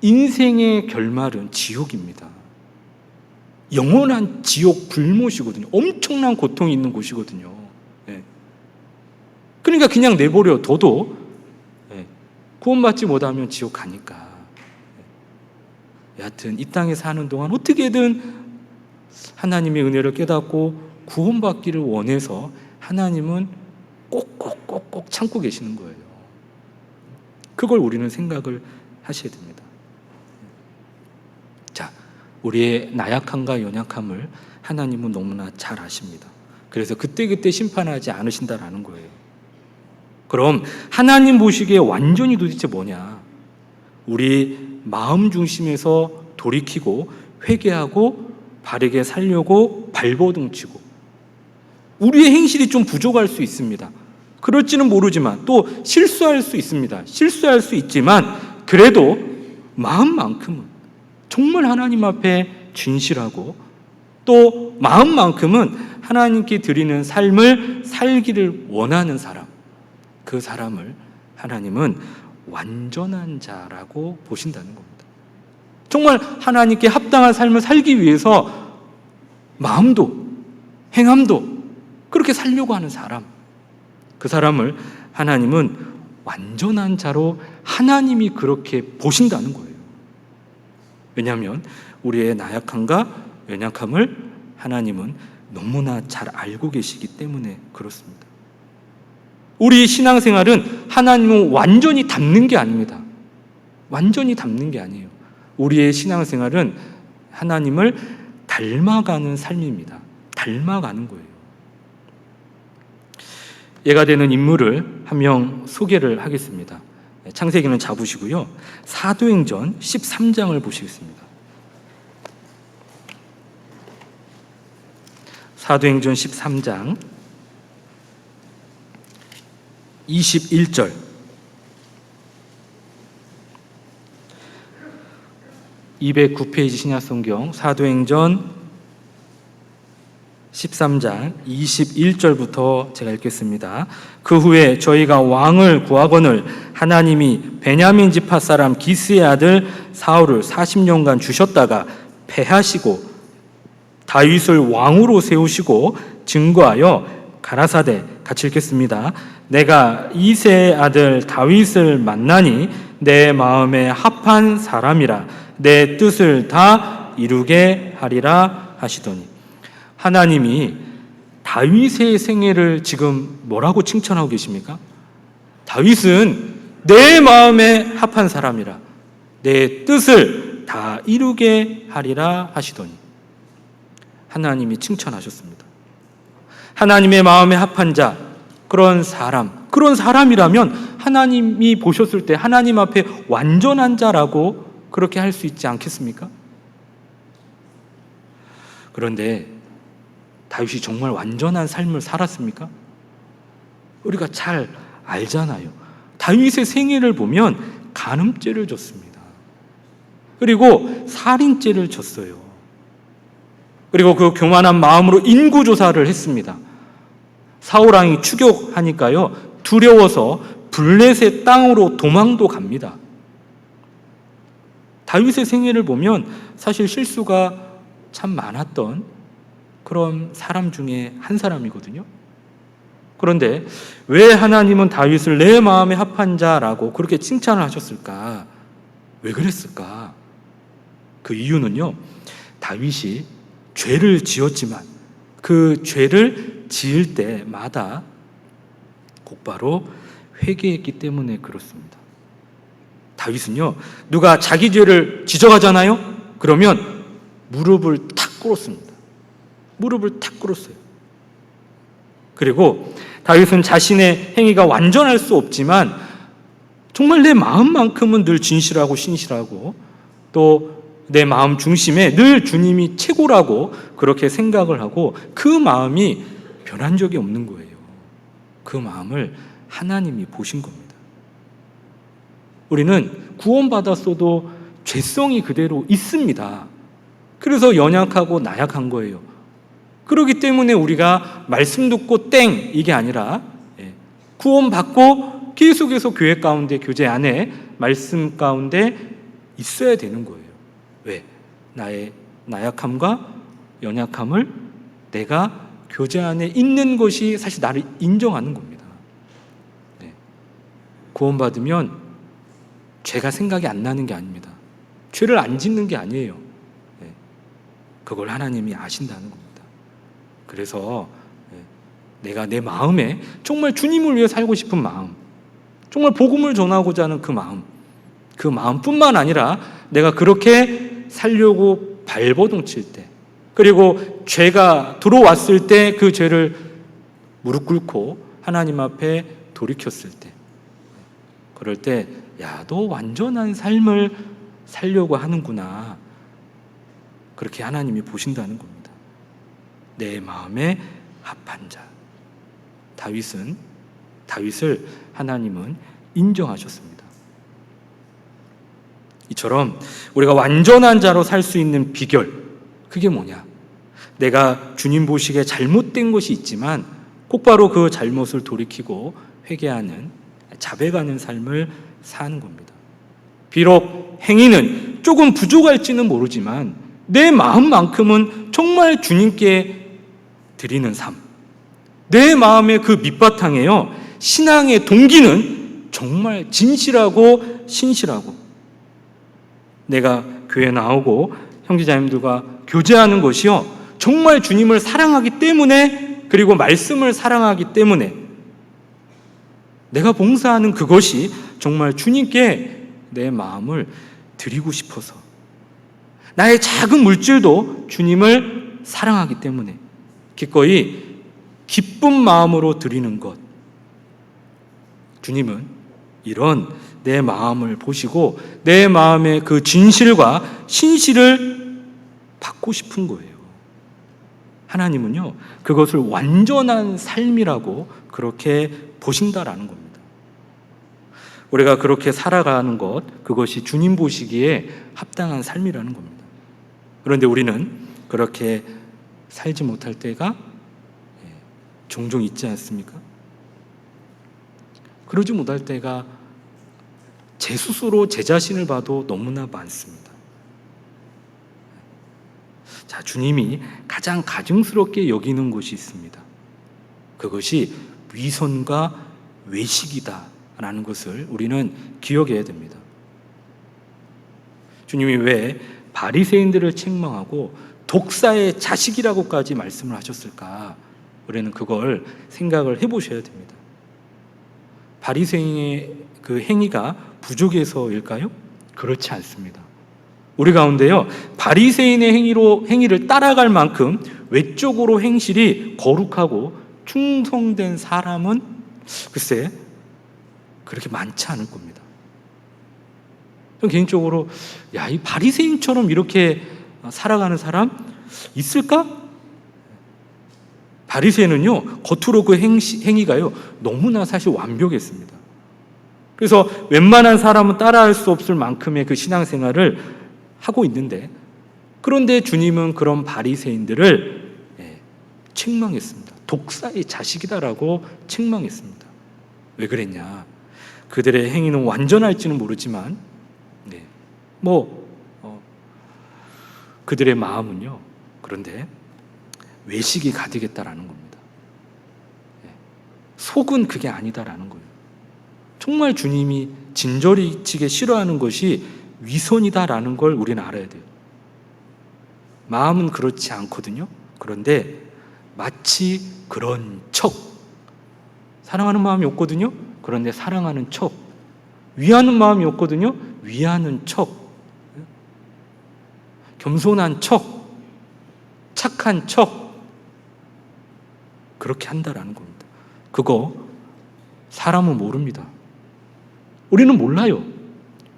인생의 결말은 지옥입니다. 영원한 지옥 불못이거든요. 엄청난 고통이 있는 곳이거든요. 그러니까 그냥 내버려 둬도 구원받지 못하면 지옥 가니까. 여하튼 이 땅에 사는 동안 어떻게든 하나님의 은혜를 깨닫고 구원받기를 원해서 하나님은 꼭꼭꼭꼭 참고 계시는 거예요. 그걸 우리는 생각을 하셔야 됩니다. 자, 우리의 나약함과 연약함을 하나님은 너무나 잘 아십니다. 그래서 그때그때 심판하지 않으신다라는 거예요. 그럼 하나님 보시기에 완전히 도대체 뭐냐? 우리 마음 중심에서 돌이키고 회개하고 바르게 살려고 발버둥치고 우리의 행실이 좀 부족할 수 있습니다. 그럴지는 모르지만 또 실수할 수 있습니다. 실수할 수 있지만 그래도 마음만큼은 정말 하나님 앞에 진실하고 또 마음만큼은 하나님께 드리는 삶을 살기를 원하는 사람, 그 사람을 하나님은 완전한 자라고 보신다는 겁니다. 정말 하나님께 합당한 삶을 살기 위해서 마음도 행함도 그렇게 살려고 하는 사람, 그 사람을 하나님은 완전한 자로 하나님이 그렇게 보신다는 거예요. 왜냐하면 우리의 나약함과 연약함을 하나님은 너무나 잘 알고 계시기 때문에 그렇습니다. 우리 신앙생활은 하나님은 완전히 닮는 게 아닙니다. 완전히 닮는 게 아니에요. 우리의 신앙생활은 하나님을 닮아가는 삶입니다. 닮아가는 거예요. 예가 되는 인물을 한 명 소개를 하겠습니다. 창세기는 잡으시고요. 사도행전 13장을 보시겠습니다. 사도행전 13장 21절. (209페이지) 신약성경 사도행전 13장 21절부터 제가 읽겠습니다. 그 후에 저희가 왕을 구하거늘 하나님이 베냐민 지파 사람 기스의 아들 사울을 40년간 주셨다가 패하시고 다윗을 왕으로 세우시고 증거하여 가라사대, 같이 읽겠습니다. 내가 이새의 아들 다윗을 만나니 내 마음에 합한 사람이라 내 뜻을 다 이루게 하리라 하시더니, 하나님이 다윗의 생애를 지금 뭐라고 칭찬하고 계십니까? 다윗은 내 마음에 합한 사람이라 내 뜻을 다 이루게 하리라 하시더니, 하나님이 칭찬하셨습니다. 하나님의 마음에 합한 자, 그런 사람이라면 하나님이 보셨을 때 하나님 앞에 완전한 자라고 그렇게 할 수 있지 않겠습니까? 그런데 다윗이 정말 완전한 삶을 살았습니까? 우리가 잘 알잖아요. 다윗의 생애를 보면 간음죄를 졌습니다. 그리고 살인죄를 졌어요. 그리고 그 교만한 마음으로 인구조사를 했습니다. 사울왕이 추격하니까요, 두려워서 블레셋 땅으로 도망도 갑니다. 다윗의 생애를 보면 사실 실수가 참 많았던 그런 사람 중에 한 사람이거든요. 그런데 왜 하나님은 다윗을 내 마음에 합한 자라고 그렇게 칭찬을 하셨을까? 왜 그랬을까? 그 이유는요, 다윗이 죄를 지었지만 그 죄를 지을 때마다 곧바로 회개했기 때문에 그렇습니다. 다윗은요, 누가 자기 죄를 지적하잖아요? 그러면 무릎을 탁 꿇었습니다. 무릎을 탁 꿇었어요. 그리고 다윗은 자신의 행위가 완전할 수 없지만 정말 내 마음만큼은 늘 진실하고 신실하고 또 내 마음 중심에 늘 주님이 최고라고 그렇게 생각을 하고 그 마음이 변한 적이 없는 거예요. 그 마음을 하나님이 보신 겁니다. 우리는 구원받았어도 죄성이 그대로 있습니다. 그래서 연약하고 나약한 거예요. 그렇기 때문에 우리가 말씀 듣고 땡 이게 아니라 구원받고 계속해서 교회 가운데, 교제 안에 말씀 가운데 있어야 되는 거예요. 왜? 나의 나약함과 연약함을 내가 교제 안에 있는 것이 사실 나를 인정하는 겁니다. 구원받으면 죄가 생각이 안 나는 게 아닙니다. 죄를 안 짓는 게 아니에요. 그걸 하나님이 아신다는 겁니다. 그래서 내가 내 마음에 정말 주님을 위해 살고 싶은 마음, 정말 복음을 전하고자 하는 그 마음뿐만 아니라 내가 그렇게 살려고 발버둥 칠 때, 그리고 죄가 들어왔을 때 그 죄를 무릎 꿇고 하나님 앞에 돌이켰을 때, 그럴 때 야, 너 완전한 삶을 살려고 하는구나, 그렇게 하나님이 보신다는 겁니다. 내 마음에 합한 자. 다윗을 하나님은 인정하셨습니다. 이처럼 우리가 완전한 자로 살 수 있는 비결, 그게 뭐냐? 내가 주님 보시기에 잘못된 것이 있지만 곧바로 그 잘못을 돌이키고 회개하는, 자백하는 삶을 사는 겁니다. 비록 행위는 조금 부족할지는 모르지만 내 마음만큼은 정말 주님께 드리는 삶, 내 마음의 그 밑바탕에요, 신앙의 동기는 정말 진실하고 신실하고, 내가 교회 나오고 형제자매들과 교제하는 것이요, 정말 주님을 사랑하기 때문에, 그리고 말씀을 사랑하기 때문에, 내가 봉사하는 그것이 정말 주님께 내 마음을 드리고 싶어서, 나의 작은 물질도 주님을 사랑하기 때문에 기꺼이 기쁜 마음으로 드리는 것, 주님은 이런 내 마음을 보시고 내 마음의 그 진실과 신실을 받고 싶은 거예요. 하나님은요, 그것을 완전한 삶이라고 그렇게 보신다라는 겁니다. 우리가 그렇게 살아가는 것, 그것이 주님 보시기에 합당한 삶이라는 겁니다. 그런데 우리는 그렇게 살지 못할 때가 종종 있지 않습니까? 그러지 못할 때가 제 스스로 제 자신을 봐도 너무나 많습니다. 자, 주님이 가장 가증스럽게 여기는 것이 있습니다. 그것이 위선과 외식이다라는 것을 우리는 기억해야 됩니다. 주님이 왜 바리새인들을 책망하고 독사의 자식이라고까지 말씀을 하셨을까? 우리는 그걸 생각을 해보셔야 됩니다. 바리새인의 그 행위가 부족해서일까요? 그렇지 않습니다. 우리 가운데요, 바리새인의 행위를 따라갈 만큼 외적으로 행실이 거룩하고 충성된 사람은 글쎄 그렇게 많지 않을 겁니다. 전 개인적으로 이 바리새인처럼 이렇게 살아가는 사람 있을까? 바리새인은요, 겉으로 그 행위가요 너무나 사실 완벽했습니다. 그래서 웬만한 사람은 따라할 수 없을 만큼의 그 신앙생활을 하고 있는데, 그런데 주님은 그런 바리새인들을 책망했습니다. 독사의 자식이다라고 책망했습니다. 왜 그랬냐? 그들의 행위는 완전할지는 모르지만 그들의 마음은요, 그런데 외식이 가득했다라는 겁니다. 속은 그게 아니다라는 거예요. 정말 주님이 진저리치게 싫어하는 것이 위선이다라는 걸 우리는 알아야 돼요. 마음은 그렇지 않거든요. 그런데 마치 그런 척, 사랑하는 마음이 없거든요. 그런데 사랑하는 척, 위하는 마음이 없거든요. 위하는 척, 겸손한 척, 착한 척, 그렇게 한다라는 겁니다. 그거 사람은 모릅니다. 우리는 몰라요.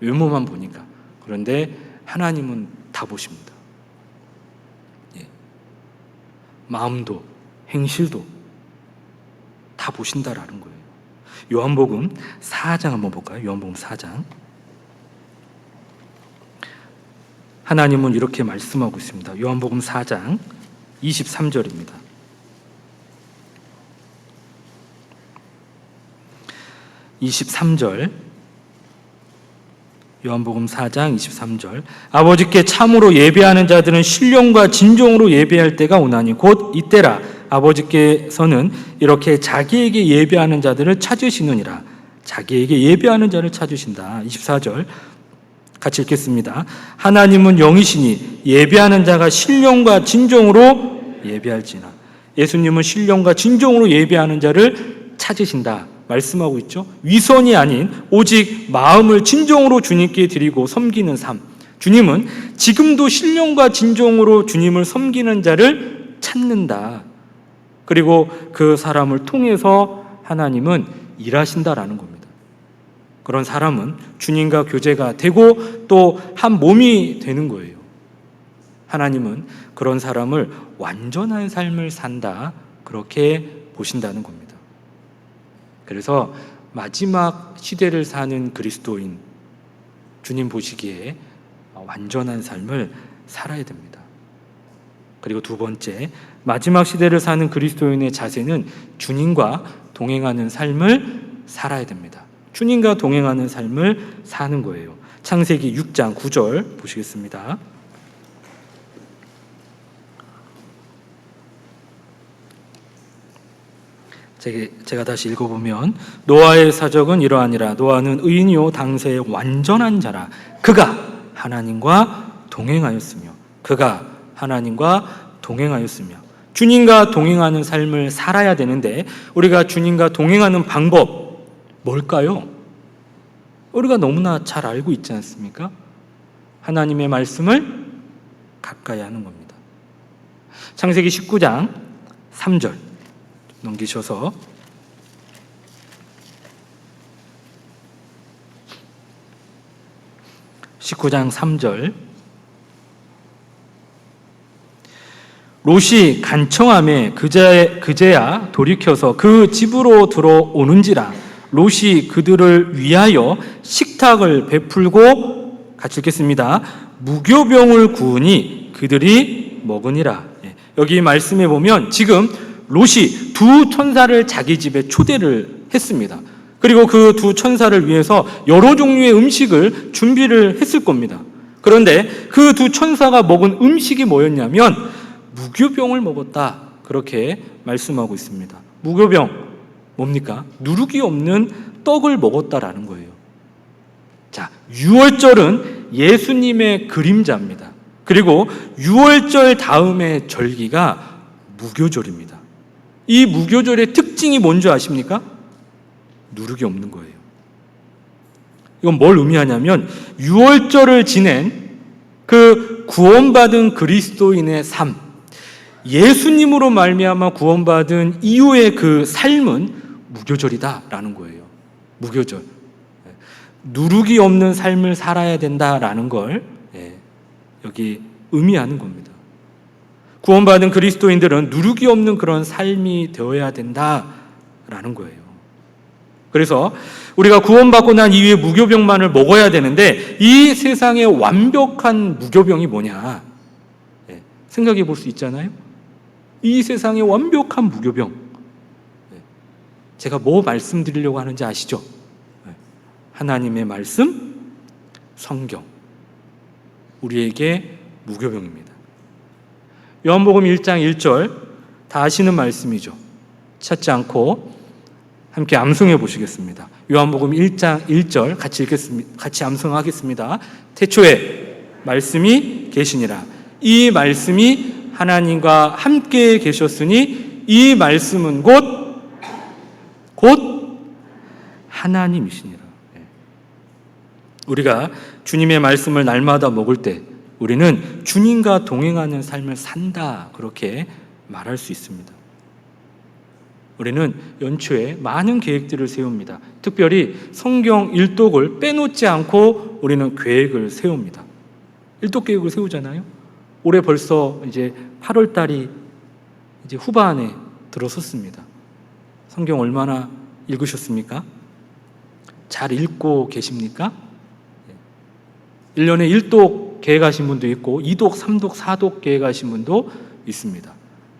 외모만 보니까. 그런데 하나님은 다 보십니다. 마음도 행실도 다 보신다라는 거예요. 요한복음 4장 한번 볼까요? 요한복음 4장. 하나님은 이렇게 말씀하고 있습니다. 요한복음 4장 23절입니다. 23절, 요한복음 4장 23절. 아버지께 참으로 예배하는 자들은 신령과 진정으로 예배할 때가 오나니 곧 이때라. 아버지께서는 이렇게 자기에게 예배하는 자들을 찾으시느니라. 자기에게 예배하는 자를 찾으신다. 24절 같이 읽겠습니다. 하나님은 영이시니 예배하는 자가 신령과 진정으로 예배할지나. 예수님은 신령과 진정으로 예배하는 자를 찾으신다 말씀하고 있죠. 위선이 아닌 오직 마음을 진정으로 주님께 드리고 섬기는 삶. 주님은 지금도 신령과 진정으로 주님을 섬기는 자를 찾는다. 그리고 그 사람을 통해서 하나님은 일하신다라는 겁니다. 그런 사람은 주님과 교제가 되고 또 한 몸이 되는 거예요. 하나님은 그런 사람을 완전한 삶을 산다, 그렇게 보신다는 겁니다. 그래서 마지막 시대를 사는 그리스도인, 주님 보시기에 완전한 삶을 살아야 됩니다. 그리고 두 번째, 마지막 시대를 사는 그리스도인의 자세는 주님과 동행하는 삶을 살아야 됩니다. 주님과 동행하는 삶을 사는 거예요. 창세기 6장 9절 보시겠습니다. 제가 다시 읽어보면, 노아의 사적은 이러하니라. 노아는 의인이요 당세의 완전한 자라. 그가 하나님과 동행하였으며. 주님과 동행하는 삶을 살아야 되는데, 우리가 주님과 동행하는 방법 뭘까요? 우리가 너무나 잘 알고 있지 않습니까? 하나님의 말씀을 가까이 하는 겁니다. 창세기 19장 3절 넘기셔서, (19장 3절) 롯이 간청함에 그제야 돌이켜서 그 집으로 들어오는지라. 롯이 그들을 위하여 식탁을 베풀고, 같이 읽겠습니다. 무교병을 구우니 그들이 먹으니라. 여기 말씀해 보면 지금 롯이 두 천사를 자기 집에 초대를 했습니다. 그리고 그 두 천사를 위해서 여러 종류의 음식을 준비를 했을 겁니다. 그런데 그 두 천사가 먹은 음식이 뭐였냐면 무교병을 먹었다, 그렇게 말씀하고 있습니다. 무교병 뭡니까? 누룩이 없는 떡을 먹었다라는 거예요. 자, 유월절은 예수님의 그림자입니다. 그리고 유월절 다음의 절기가 무교절입니다. 이 무교절의 특징이 뭔지 아십니까? 누룩이 없는 거예요. 이건 뭘 의미하냐면, 유월절을 지낸 그 구원받은 그리스도인의 삶, 예수님으로 말미암아 구원받은 이후의 그 삶은 무교절이다라는 거예요. 무교절. 누룩이 없는 삶을 살아야 된다라는 걸 여기 의미하는 겁니다. 구원받은 그리스도인들은 누룩이 없는 그런 삶이 되어야 된다라는 거예요. 그래서 우리가 구원받고 난 이후에 무교병만을 먹어야 되는데 이 세상의 완벽한 무교병이 뭐냐? 생각해 볼 수 있잖아요. 이 세상의 완벽한 무교병. 제가 뭐 말씀드리려고 하는지 아시죠? 하나님의 말씀, 성경. 우리에게 무교병입니다. 요한복음 1장 1절 다 아시는 말씀이죠. 찾지 않고 함께 암송해 보시겠습니다. 요한복음 1장 1절 같이 읽겠습니다. 같이 암송하겠습니다. 태초에 말씀이 계시니라. 이 말씀이 하나님과 함께 계셨으니 이 말씀은 곧 하나님이시니라. 우리가 주님의 말씀을 날마다 먹을 때 우리는 주님과 동행하는 삶을 산다, 그렇게 말할 수 있습니다. 우리는 연초에 많은 계획들을 세웁니다. 특별히 성경 일독을 빼놓지 않고 우리는 계획을 세웁니다. 일독 계획을 세우잖아요. 올해 벌써 이제 8월 달이 이제 후반에 들어섰습니다. 성경 얼마나 읽으셨습니까? 잘 읽고 계십니까? 1년에 1독 계획하신 분도 있고 2독, 3독, 4독 계획하신 분도 있습니다.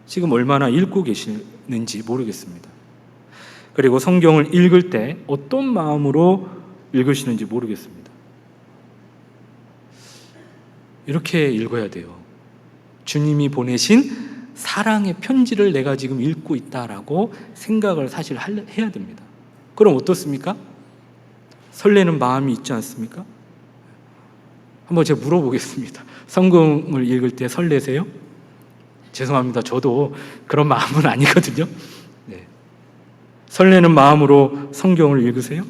지금 얼마나 읽고 계시는지 모르겠습니다. 그리고 성경을 읽을 때 어떤 마음으로 읽으시는지 모르겠습니다. 이렇게 읽어야 돼요. 주님이 보내신 사랑의 편지를 내가 지금 읽고 있다라고 생각을 사실 해야 됩니다. 그럼 어떻습니까? 설레는 마음이 있지 않습니까? 한번 제가 물어보겠습니다. 성경을 읽을 때 설레세요? 죄송합니다. 저도 그런 마음은 아니거든요. 네. 설레는 마음으로 성경을 읽으세요?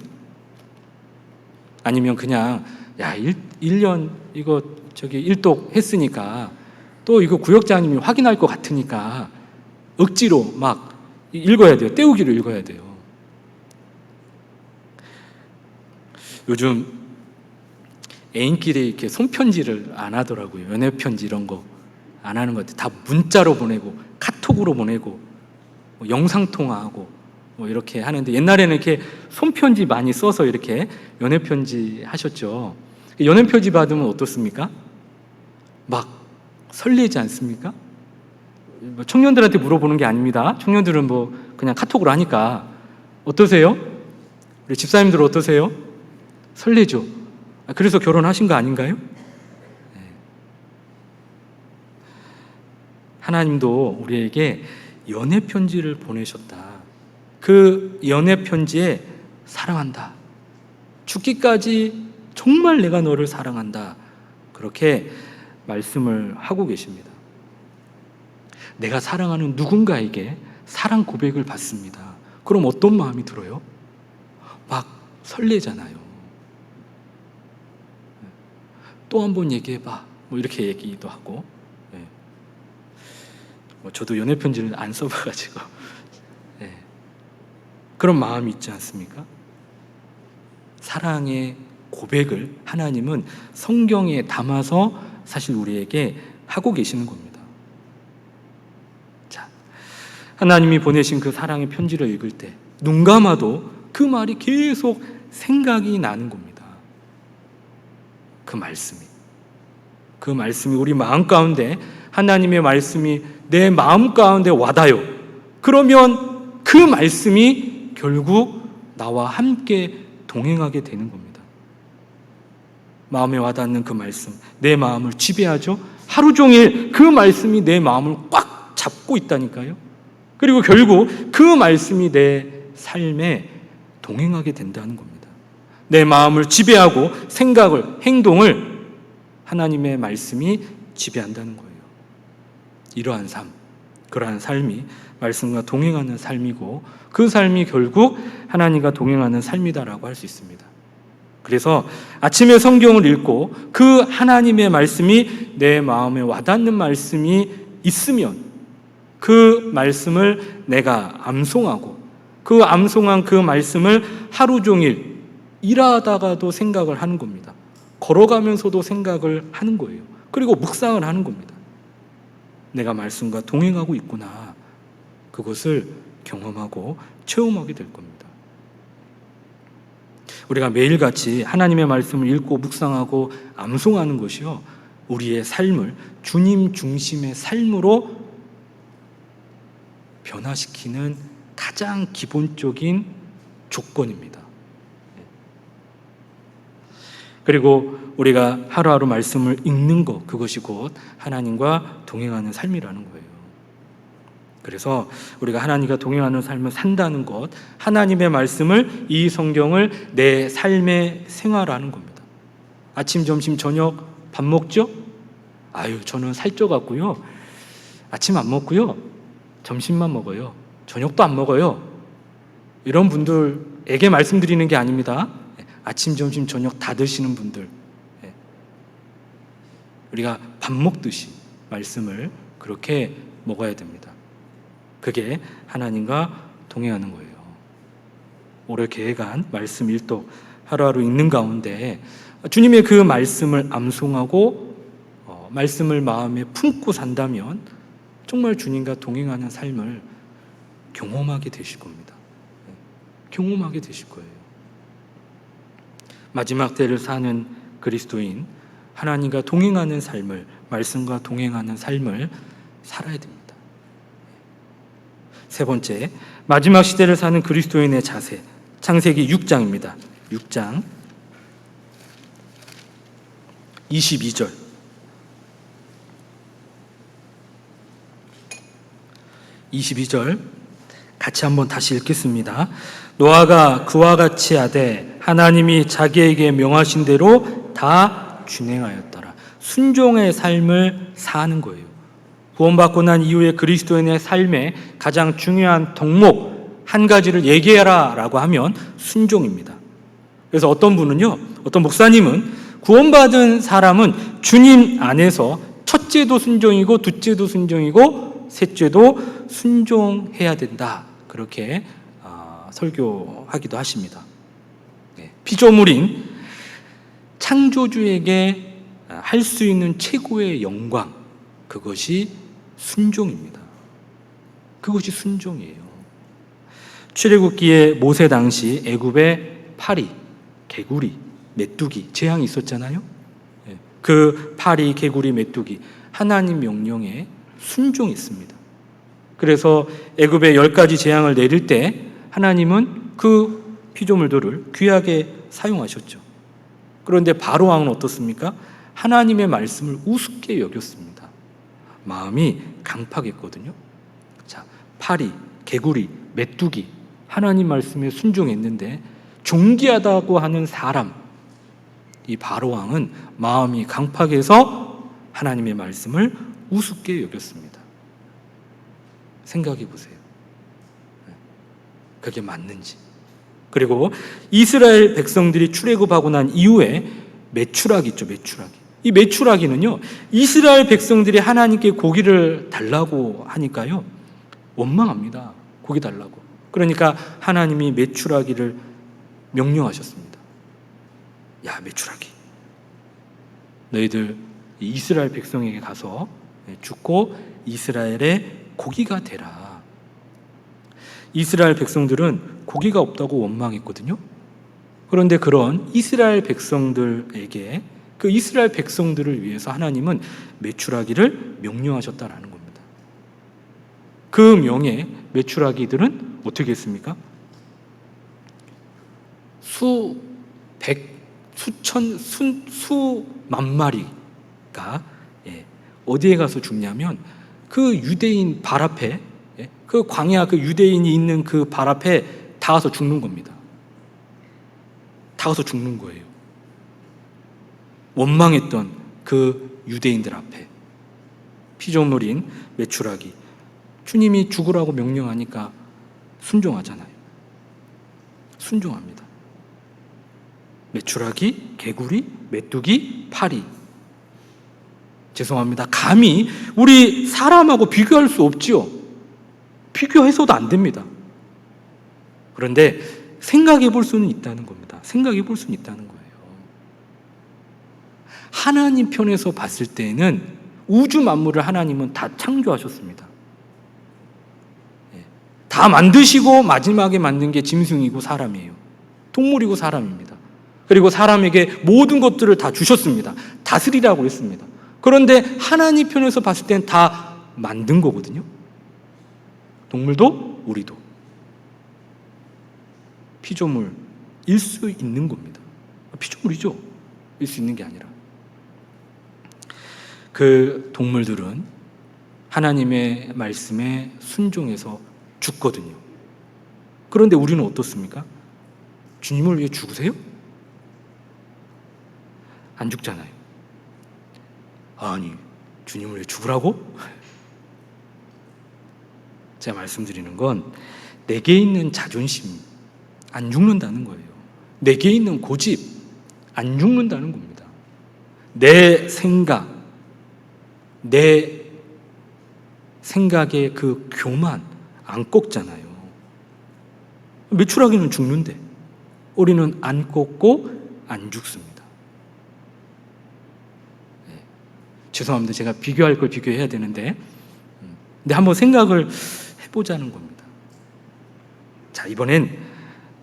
아니면 그냥 1년 이거 일독 했으니까 또 이거 구역장님이 확인할 것 같으니까 억지로 막 읽어야 돼요. 때우기로 읽어야 돼요. 요즘 애인끼리 이렇게 손편지를 안 하더라고요. 연애편지 이런 거 안 하는 것 같아요. 다 문자로 보내고 카톡으로 보내고 영상통화하고 이렇게 하는데, 옛날에는 이렇게 손편지 많이 써서 이렇게 연애편지 하셨죠. 연애편지 받으면 어떻습니까? 막 설레지 않습니까? 청년들한테 물어보는 게 아닙니다. 청년들은 그냥 카톡으로 하니까. 어떠세요? 우리 집사님들 어떠세요? 설레죠? 그래서 결혼하신 거 아닌가요? 하나님도 우리에게 연애 편지를 보내셨다. 그 연애 편지에 사랑한다, 죽기까지 정말 내가 너를 사랑한다, 그렇게 말씀을 하고 계십니다. 내가 사랑하는 누군가에게 사랑 고백을 받습니다. 그럼 어떤 마음이 들어요? 막 설레잖아요. 또 한 번 얘기해봐, 이렇게 얘기도 하고. 저도 연애 편지를 안 써봐가지고 그런 마음이 있지 않습니까? 사랑의 고백을 하나님은 성경에 담아서 사실 우리에게 하고 계시는 겁니다. 자, 하나님이 보내신 그 사랑의 편지를 읽을 때 눈 감아도 그 말이 계속 생각이 나는 겁니다. 그 말씀이 우리 마음 가운데, 하나님의 말씀이 내 마음 가운데 와닿아요. 그러면 그 말씀이 결국 나와 함께 동행하게 되는 겁니다. 마음에 와닿는 그 말씀, 내 마음을 지배하죠. 하루 종일 그 말씀이 내 마음을 꽉 잡고 있다니까요. 그리고 결국 그 말씀이 내 삶에 동행하게 된다는 겁니다. 내 마음을 지배하고 생각을, 행동을 하나님의 말씀이 지배한다는 거예요. 이러한 삶, 그러한 삶이 말씀과 동행하는 삶이고, 그 삶이 결국 하나님과 동행하는 삶이다라고 할 수 있습니다. 그래서 아침에 성경을 읽고 그 하나님의 말씀이 내 마음에 와닿는 말씀이 있으면 그 말씀을 내가 암송하고, 그 암송한 그 말씀을 하루 종일 일하다가도 생각을 하는 겁니다. 걸어가면서도 생각을 하는 거예요. 그리고 묵상을 하는 겁니다. 내가 말씀과 동행하고 있구나. 그것을 경험하고 체험하게 될 겁니다. 우리가 매일같이 하나님의 말씀을 읽고 묵상하고 암송하는 것이요, 우리의 삶을 주님 중심의 삶으로 변화시키는 가장 기본적인 조건입니다. 그리고 우리가 하루하루 말씀을 읽는 것, 그것이 곧 하나님과 동행하는 삶이라는 거예요. 그래서 우리가 하나님과 동행하는 삶을 산다는 것, 하나님의 말씀을, 이 성경을 내 삶에 생활하는 겁니다. 아침, 점심, 저녁 밥 먹죠? 아유, 저는 살쪄갖고요, 아침 안 먹고요, 점심만 먹어요, 저녁도 안 먹어요. 이런 분들에게 말씀드리는 게 아닙니다. 아침, 점심, 저녁 다 드시는 분들, 우리가 밥 먹듯이 말씀을 그렇게 먹어야 됩니다. 그게 하나님과 동행하는 거예요. 올해 계획한 말씀 일독 하루하루 읽는 가운데 주님의 그 말씀을 암송하고 말씀을 마음에 품고 산다면 정말 주님과 동행하는 삶을 경험하게 되실 겁니다. 경험하게 되실 거예요. 마지막 때를 사는 그리스도인, 하나님과 동행하는 삶을, 말씀과 동행하는 삶을 살아야 됩니다. 세 번째, 마지막 시대를 사는 그리스도인의 자세, 창세기 6장입니다. 6장 22절. 22절 같이 한번 다시 읽겠습니다. 노아가 그와 같이 하되 하나님이 자기에게 명하신 대로 다 준행하였더라. 순종의 삶을 사는 거예요. 구원받고 난 이후에 그리스도인의 삶의 가장 중요한 덕목 한 가지를 얘기해라 라고 하면 순종입니다. 그래서 어떤 분은요, 어떤 목사님은 구원받은 사람은 주님 안에서 첫째도 순종이고 둘째도 순종이고 셋째도 순종해야 된다, 그렇게 설교하기도 하십니다. 피조물인 창조주에게 할 수 있는 최고의 영광, 그것이 순종입니다. 그것이 순종이에요. 출애굽기에 모세 당시 애굽에 파리, 개구리, 메뚜기 재앙이 있었잖아요. 그 파리, 개구리, 메뚜기 하나님 명령에 순종했습니다. 그래서 애굽에 10가지 재앙을 내릴 때 하나님은 그 피조물들을 귀하게 사용하셨죠. 그런데 바로 왕은 어떻습니까? 하나님의 말씀을 우습게 여겼습니다. 마음이 강팍했거든요. 자, 파리, 개구리, 메뚜기 하나님 말씀에 순종했는데 존귀하다고 하는 사람, 이 바로 왕은 마음이 강팍해서 하나님의 말씀을 우습게 여겼습니다. 생각해 보세요. 그게 맞는지. 그리고 이스라엘 백성들이 출애굽하고 난 이후에 메추라기 있죠, 메추라기. 이 메추라기는요, 이스라엘 백성들이 하나님께 고기를 달라고 하니까요, 원망합니다. 고기 달라고. 그러니까 하나님이 메추라기를 명령하셨습니다. 야, 메추라기, 너희들 이스라엘 백성에게 가서 죽고 이스라엘의 고기가 되라. 이스라엘 백성들은 고기가 없다고 원망했거든요. 그런데 그런 이스라엘 백성들에게, 그 이스라엘 백성들을 위해서 하나님은 메추라기를 명령하셨다라는 겁니다. 그 명예, 메추라기들은 어떻게 했습니까? 수만 마리가 어디에 가서 죽냐면 그 유대인 발 앞에, 그 광야, 그 유대인이 있는 그 발 앞에 다 가서 죽는 겁니다. 다 가서 죽는 거예요. 원망했던 그 유대인들 앞에. 피조물인 메추라기, 주님이 죽으라고 명령하니까 순종하잖아요. 순종합니다. 메추라기, 개구리, 메뚜기, 파리. 죄송합니다. 감히 우리 사람하고 비교할 수 없지요. 비교해서도 안 됩니다. 그런데 생각해 볼 수는 있다는 겁니다. 생각해 볼 수는 있다는 거예요. 하나님 편에서 봤을 때는 우주 만물을 하나님은 다 창조하셨습니다. 다 만드시고 마지막에 만든 게 짐승이고 사람이에요. 동물이고 사람입니다. 그리고 사람에게 모든 것들을 다 주셨습니다. 다스리라고 했습니다. 그런데 하나님 편에서 봤을 땐 다 만든 거거든요. 동물도 우리도 피조물일 수 있는 겁니다. 피조물이죠. 일 수 있는 게 아니라. 그 동물들은 하나님의 말씀에 순종해서 죽거든요. 그런데 우리는 어떻습니까? 주님을 위해 죽으세요? 안 죽잖아요. 아니, 주님을 위해 죽으라고? 제가 말씀드리는 건 내게 있는 자존심 안 죽는다는 거예요. 내게 있는 고집 안 죽는다는 겁니다. 내 생각, 내 생각의 그 교만 안 꺾잖아요. 메추라기는 죽는데 우리는 안 꺾고 안 죽습니다. 네. 죄송합니다. 제가 비교할 걸 비교해야 되는데 근데 한번 생각을 해보자는 겁니다. 자, 이번엔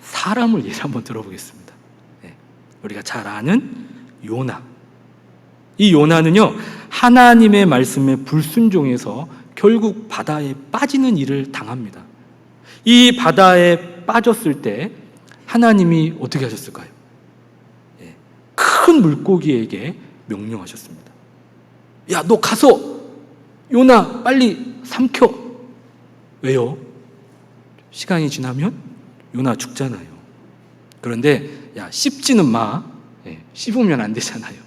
사람을 예를 한번 들어보겠습니다. 네. 우리가 잘 아는 요나. 이 요나는요, 하나님의 말씀에 불순종해서 결국 바다에 빠지는 일을 당합니다. 이 바다에 빠졌을 때 하나님이 어떻게 하셨을까요? 예, 큰 물고기에게 명령하셨습니다. 야, 너 가서 요나 빨리 삼켜. 왜요? 시간이 지나면 요나 죽잖아요. 그런데 야, 씹지는 마. 예, 씹으면 안 되잖아요.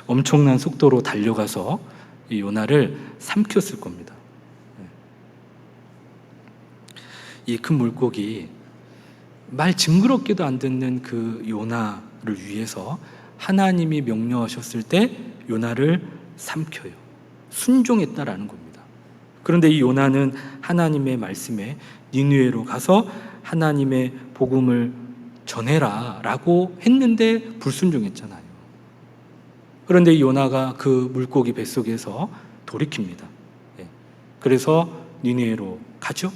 엄청난 속도로 달려가서 이 요나를 삼켰을 겁니다. 이 큰 물고기, 말 징그럽게도 안 듣는 그 요나를 위해서 하나님이 명령하셨을 때 요나를 삼켜요. 순종했다라는 겁니다. 그런데 이 요나는 하나님의 말씀에 니느웨로 가서 하나님의 복음을 전해라 라고 했는데 불순종했잖아요. 그런데 이 요나가 그 물고기 뱃속에서 돌이킵니다. 그래서 니느웨로 가죠.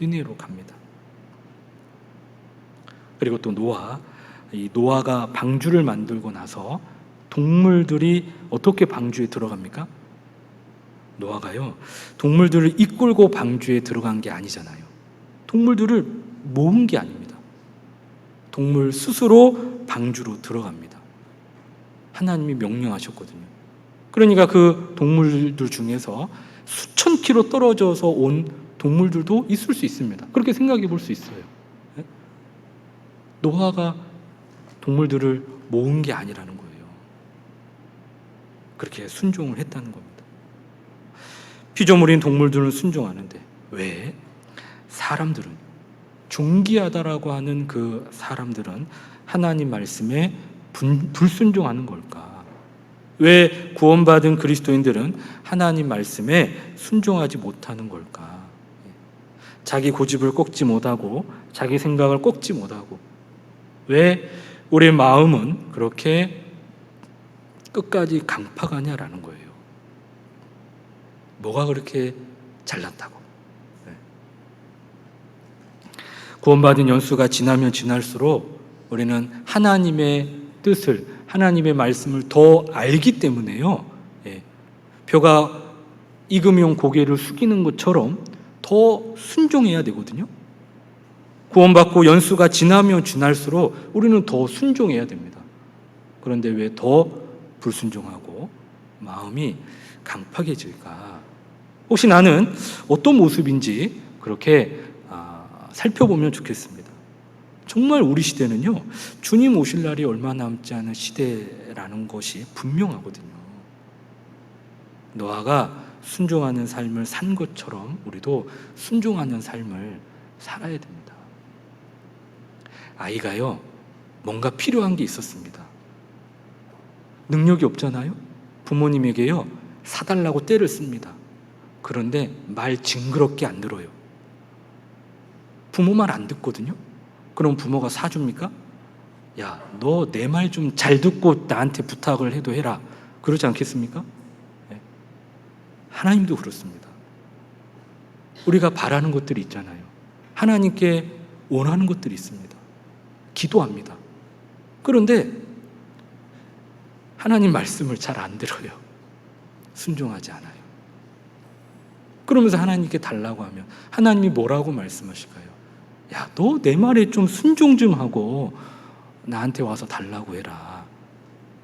니느웨로 갑니다. 그리고 또 노아, 이 노아가 방주를 만들고 나서 동물들이 어떻게 방주에 들어갑니까? 노아가요, 동물들을 이끌고 방주에 들어간 게 아니잖아요. 동물들을 모은 게 아닙니다. 동물 스스로 방주로 들어갑니다. 하나님이 명령하셨거든요. 그러니까 그 동물들 중에서 수천 킬로 떨어져서 온 동물들도 있을 수 있습니다. 그렇게 생각해 볼 수 있어요. 노아가 동물들을 모은 게 아니라는 거예요. 그렇게 순종을 했다는 겁니다. 피조물인 동물들은 순종하는데 왜 사람들은, 존귀하다라고 하는 그 사람들은 하나님 말씀에 불순종하는 걸까? 왜 구원받은 그리스도인들은 하나님 말씀에 순종하지 못하는 걸까? 자기 고집을 꺾지 못하고 자기 생각을 꺾지 못하고 왜 우리의 마음은 그렇게 끝까지 강팍하냐라는 거예요. 뭐가 그렇게 잘났다고? 구원받은 연수가 지나면 지날수록 우리는 하나님의 뜻을, 하나님의 말씀을 더 알기 때문에요. 벼가 익으면 고개를 숙이는 것처럼 더 순종해야 되거든요. 구원받고 연수가 지나면 지날수록 우리는 더 순종해야 됩니다. 그런데 왜 더 불순종하고 마음이 강팍해질까? 혹시 나는 어떤 모습인지 그렇게 살펴보면 좋겠습니다. 정말 우리 시대는요, 주님 오실 날이 얼마 남지 않은 시대라는 것이 분명하거든요. 노아가 순종하는 삶을 산 것처럼 우리도 순종하는 삶을 살아야 됩니다. 아이가요, 뭔가 필요한 게 있었습니다. 능력이 없잖아요? 부모님에게요, 사달라고 떼를 씁니다. 그런데 말 징그럽게 안 들어요. 부모 말 안 듣거든요? 그럼 부모가 사줍니까? 야, 너 내 말 좀 잘 듣고 나한테 부탁을 해도 해라. 그러지 않겠습니까? 하나님도 그렇습니다. 우리가 바라는 것들이 있잖아요. 하나님께 원하는 것들이 있습니다. 기도합니다. 그런데 하나님 말씀을 잘 안 들어요. 순종하지 않아요. 그러면서 하나님께 달라고 하면 하나님이 뭐라고 말씀하실까요? 야, 너 내 말에 좀 순종 좀 하고 나한테 와서 달라고 해라.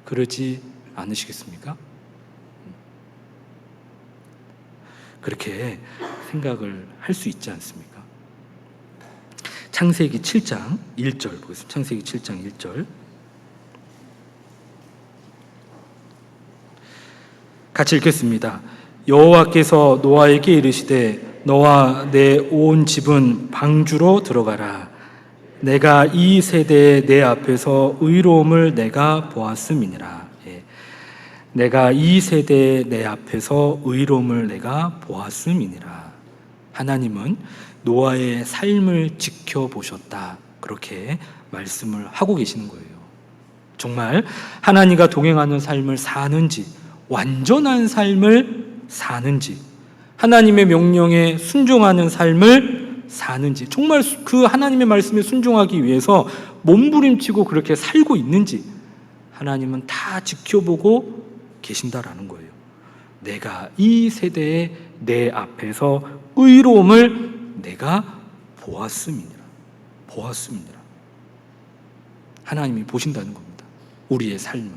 그러지 않으시겠습니까? 그렇게 생각을 할 수 있지 않습니까? 창세기 7장 1절 보겠습니다. 창세기 7장 1절 같이 읽겠습니다. 여호와께서 노아에게 이르시되 너와 내 온 집은 방주로 들어가라. 내가 이 세대에 내 앞에서 의로움을 내가 보았음이니라. 내가 이 세대에 내 앞에서 의로움을 내가 보았음이니라. 하나님은 노아의 삶을 지켜보셨다. 그렇게 말씀을 하고 계시는 거예요. 정말 하나님과 동행하는 삶을 사는지, 완전한 삶을 사는지, 하나님의 명령에 순종하는 삶을 사는지, 정말 그 하나님의 말씀에 순종하기 위해서 몸부림치고 그렇게 살고 있는지 하나님은 다 지켜보고 계신다라는 거예요. 내가 이 세대에 내 앞에서 의로움을 내가 보았음이니라. 보았음이니라. 하나님이 보신다는 겁니다. 우리의 삶을.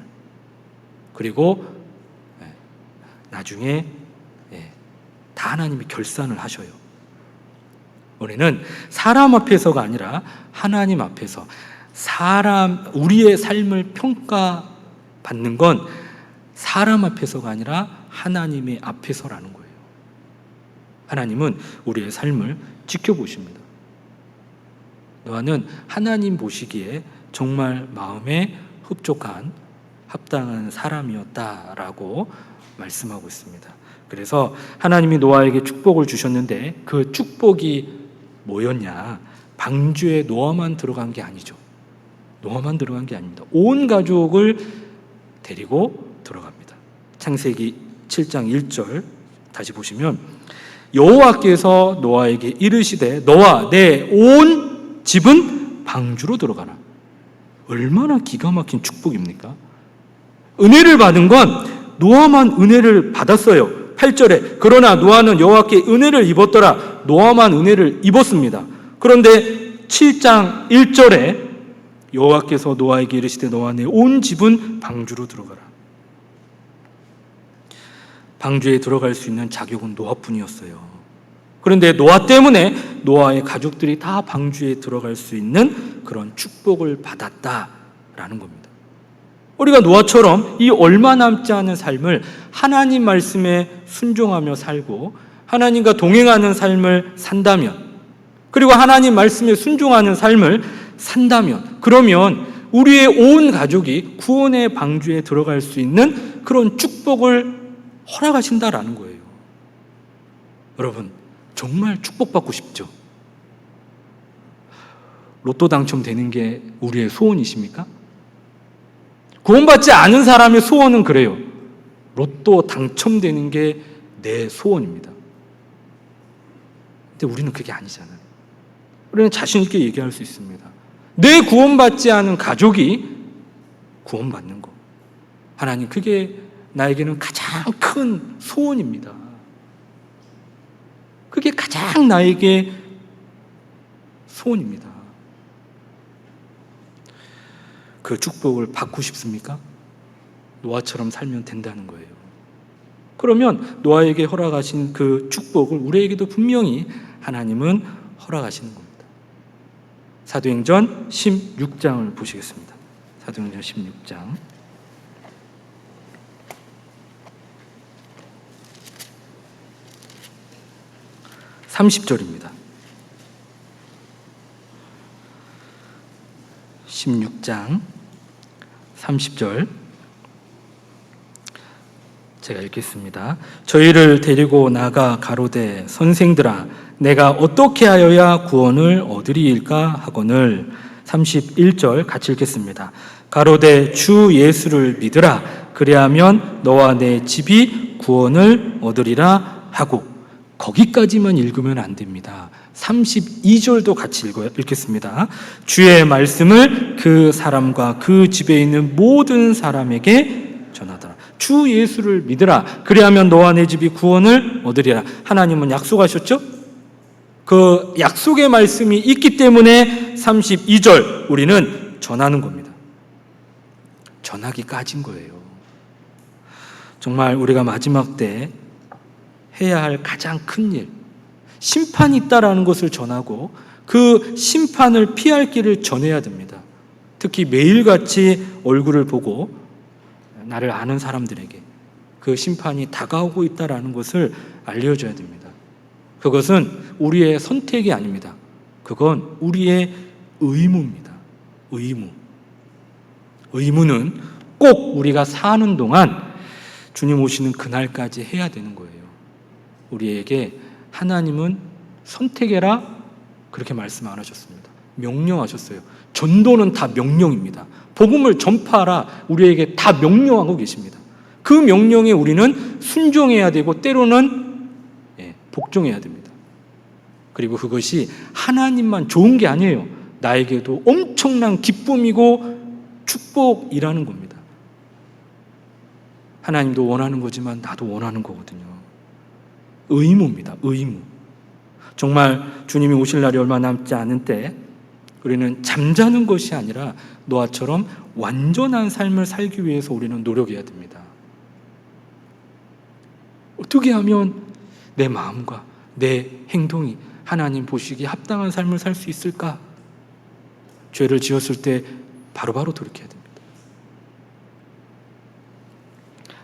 그리고 나중에 다 하나님이 결산을 하셔요. 우리는 사람 앞에서가 아니라 하나님 앞에서 우리의 삶을 평가받는 건 사람 앞에서가 아니라 하나님의 앞에서라는 거예요. 하나님은 우리의 삶을 지켜보십니다. 노아는 하나님 보시기에 정말 마음에 흡족한 합당한 사람이었다라고 말씀하고 있습니다. 그래서 하나님이 노아에게 축복을 주셨는데 그 축복이 뭐였냐? 방주에 노아만 들어간 게 아니죠. 노아만 들어간 게 아닙니다. 온 가족을 데리고 들어갑니다. 창세기 7장 1절 다시 보시면 여호와께서 노아에게 이르시되 너와 내 온 집은 방주로 들어가라. 얼마나 기가 막힌 축복입니까? 은혜를 받은 건 노아만 은혜를 받았어요. 8절에 그러나 노아는 여호와께 은혜를 입었더라. 노아만 은혜를 입었습니다. 그런데 7장 1절에 여호와께서 노아에게 이르시되 너와 내 온 집은 방주로 들어가라. 방주에 들어갈 수 있는 자격은 노아뿐이었어요. 그런데 노아 때문에 노아의 가족들이 다 방주에 들어갈 수 있는 그런 축복을 받았다라는 겁니다. 우리가 노아처럼 이 얼마 남지 않은 삶을 하나님 말씀에 순종하며 살고 하나님과 동행하는 삶을 산다면, 그리고 하나님 말씀에 순종하는 삶을 산다면, 그러면 우리의 온 가족이 구원의 방주에 들어갈 수 있는 그런 축복을 허락하신다라는 거예요. 여러분, 정말 축복받고 싶죠? 로또 당첨되는 게 우리의 소원이십니까? 구원받지 않은 사람의 소원은 그래요. 로또 당첨되는 게 내 소원입니다. 근데 우리는 그게 아니잖아요. 우리는 자신 있게 얘기할 수 있습니다. 내 구원받지 않은 가족이 구원받는 거. 하나님, 그게 나에게는 가장 큰 소원입니다. 그게 가장 나에게 소원입니다. 그 축복을 받고 싶습니까? 노아처럼 살면 된다는 거예요. 그러면 노아에게 허락하신 그 축복을 우리에게도 분명히 하나님은 허락하시는 겁니다. 사도행전 16장을 보시겠습니다. 사도행전 16장 30절입니다. 16장 30절 제가 읽겠습니다. 저희를 데리고 나가 가로되 선생들아 내가 어떻게 하여야 구원을 얻으리일까 하거늘 31절 같이 읽겠습니다. 가로되 주 예수를 믿으라. 그리하면 너와 내 집이 구원을 얻으리라 하고, 거기까지만 읽으면 안 됩니다. 32절도 같이 읽겠습니다. 주의 말씀을 그 사람과 그 집에 있는 모든 사람에게 전하더라. 주 예수를 믿으라. 그리하면 너와 내 집이 구원을 얻으리라. 하나님은 약속하셨죠? 그 약속의 말씀이 있기 때문에 32절 우리는 전하는 겁니다. 전하기까지인 거예요. 정말 우리가 마지막 때 해야 할 가장 큰 일, 심판이 있다라는 것을 전하고 그 심판을 피할 길을 전해야 됩니다. 특히 매일같이 얼굴을 보고 나를 아는 사람들에게 그 심판이 다가오고 있다라는 것을 알려줘야 됩니다. 그것은 우리의 선택이 아닙니다. 그건 우리의 의무입니다. 의무. 의무는 꼭 우리가 사는 동안 주님 오시는 그날까지 해야 되는 거예요. 우리에게 하나님은 선택해라 그렇게 말씀 안 하셨습니다. 명령하셨어요. 전도는 다 명령입니다. 복음을 전파하라 우리에게 다 명령하고 계십니다. 그 명령에 우리는 순종해야 되고 때로는 복종해야 됩니다. 그리고 그것이 하나님만 좋은 게 아니에요. 나에게도 엄청난 기쁨이고 축복이라는 겁니다. 하나님도 원하는 거지만 나도 원하는 거거든요. 의무입니다. 의무. 정말 주님이 오실 날이 얼마 남지 않은 때 우리는 잠자는 것이 아니라 노아처럼 완전한 삶을 살기 위해서 우리는 노력해야 됩니다. 어떻게 하면 내 마음과 내 행동이 하나님 보시기에 합당한 삶을 살 수 있을까? 죄를 지었을 때 바로바로 돌이켜야 됩니다.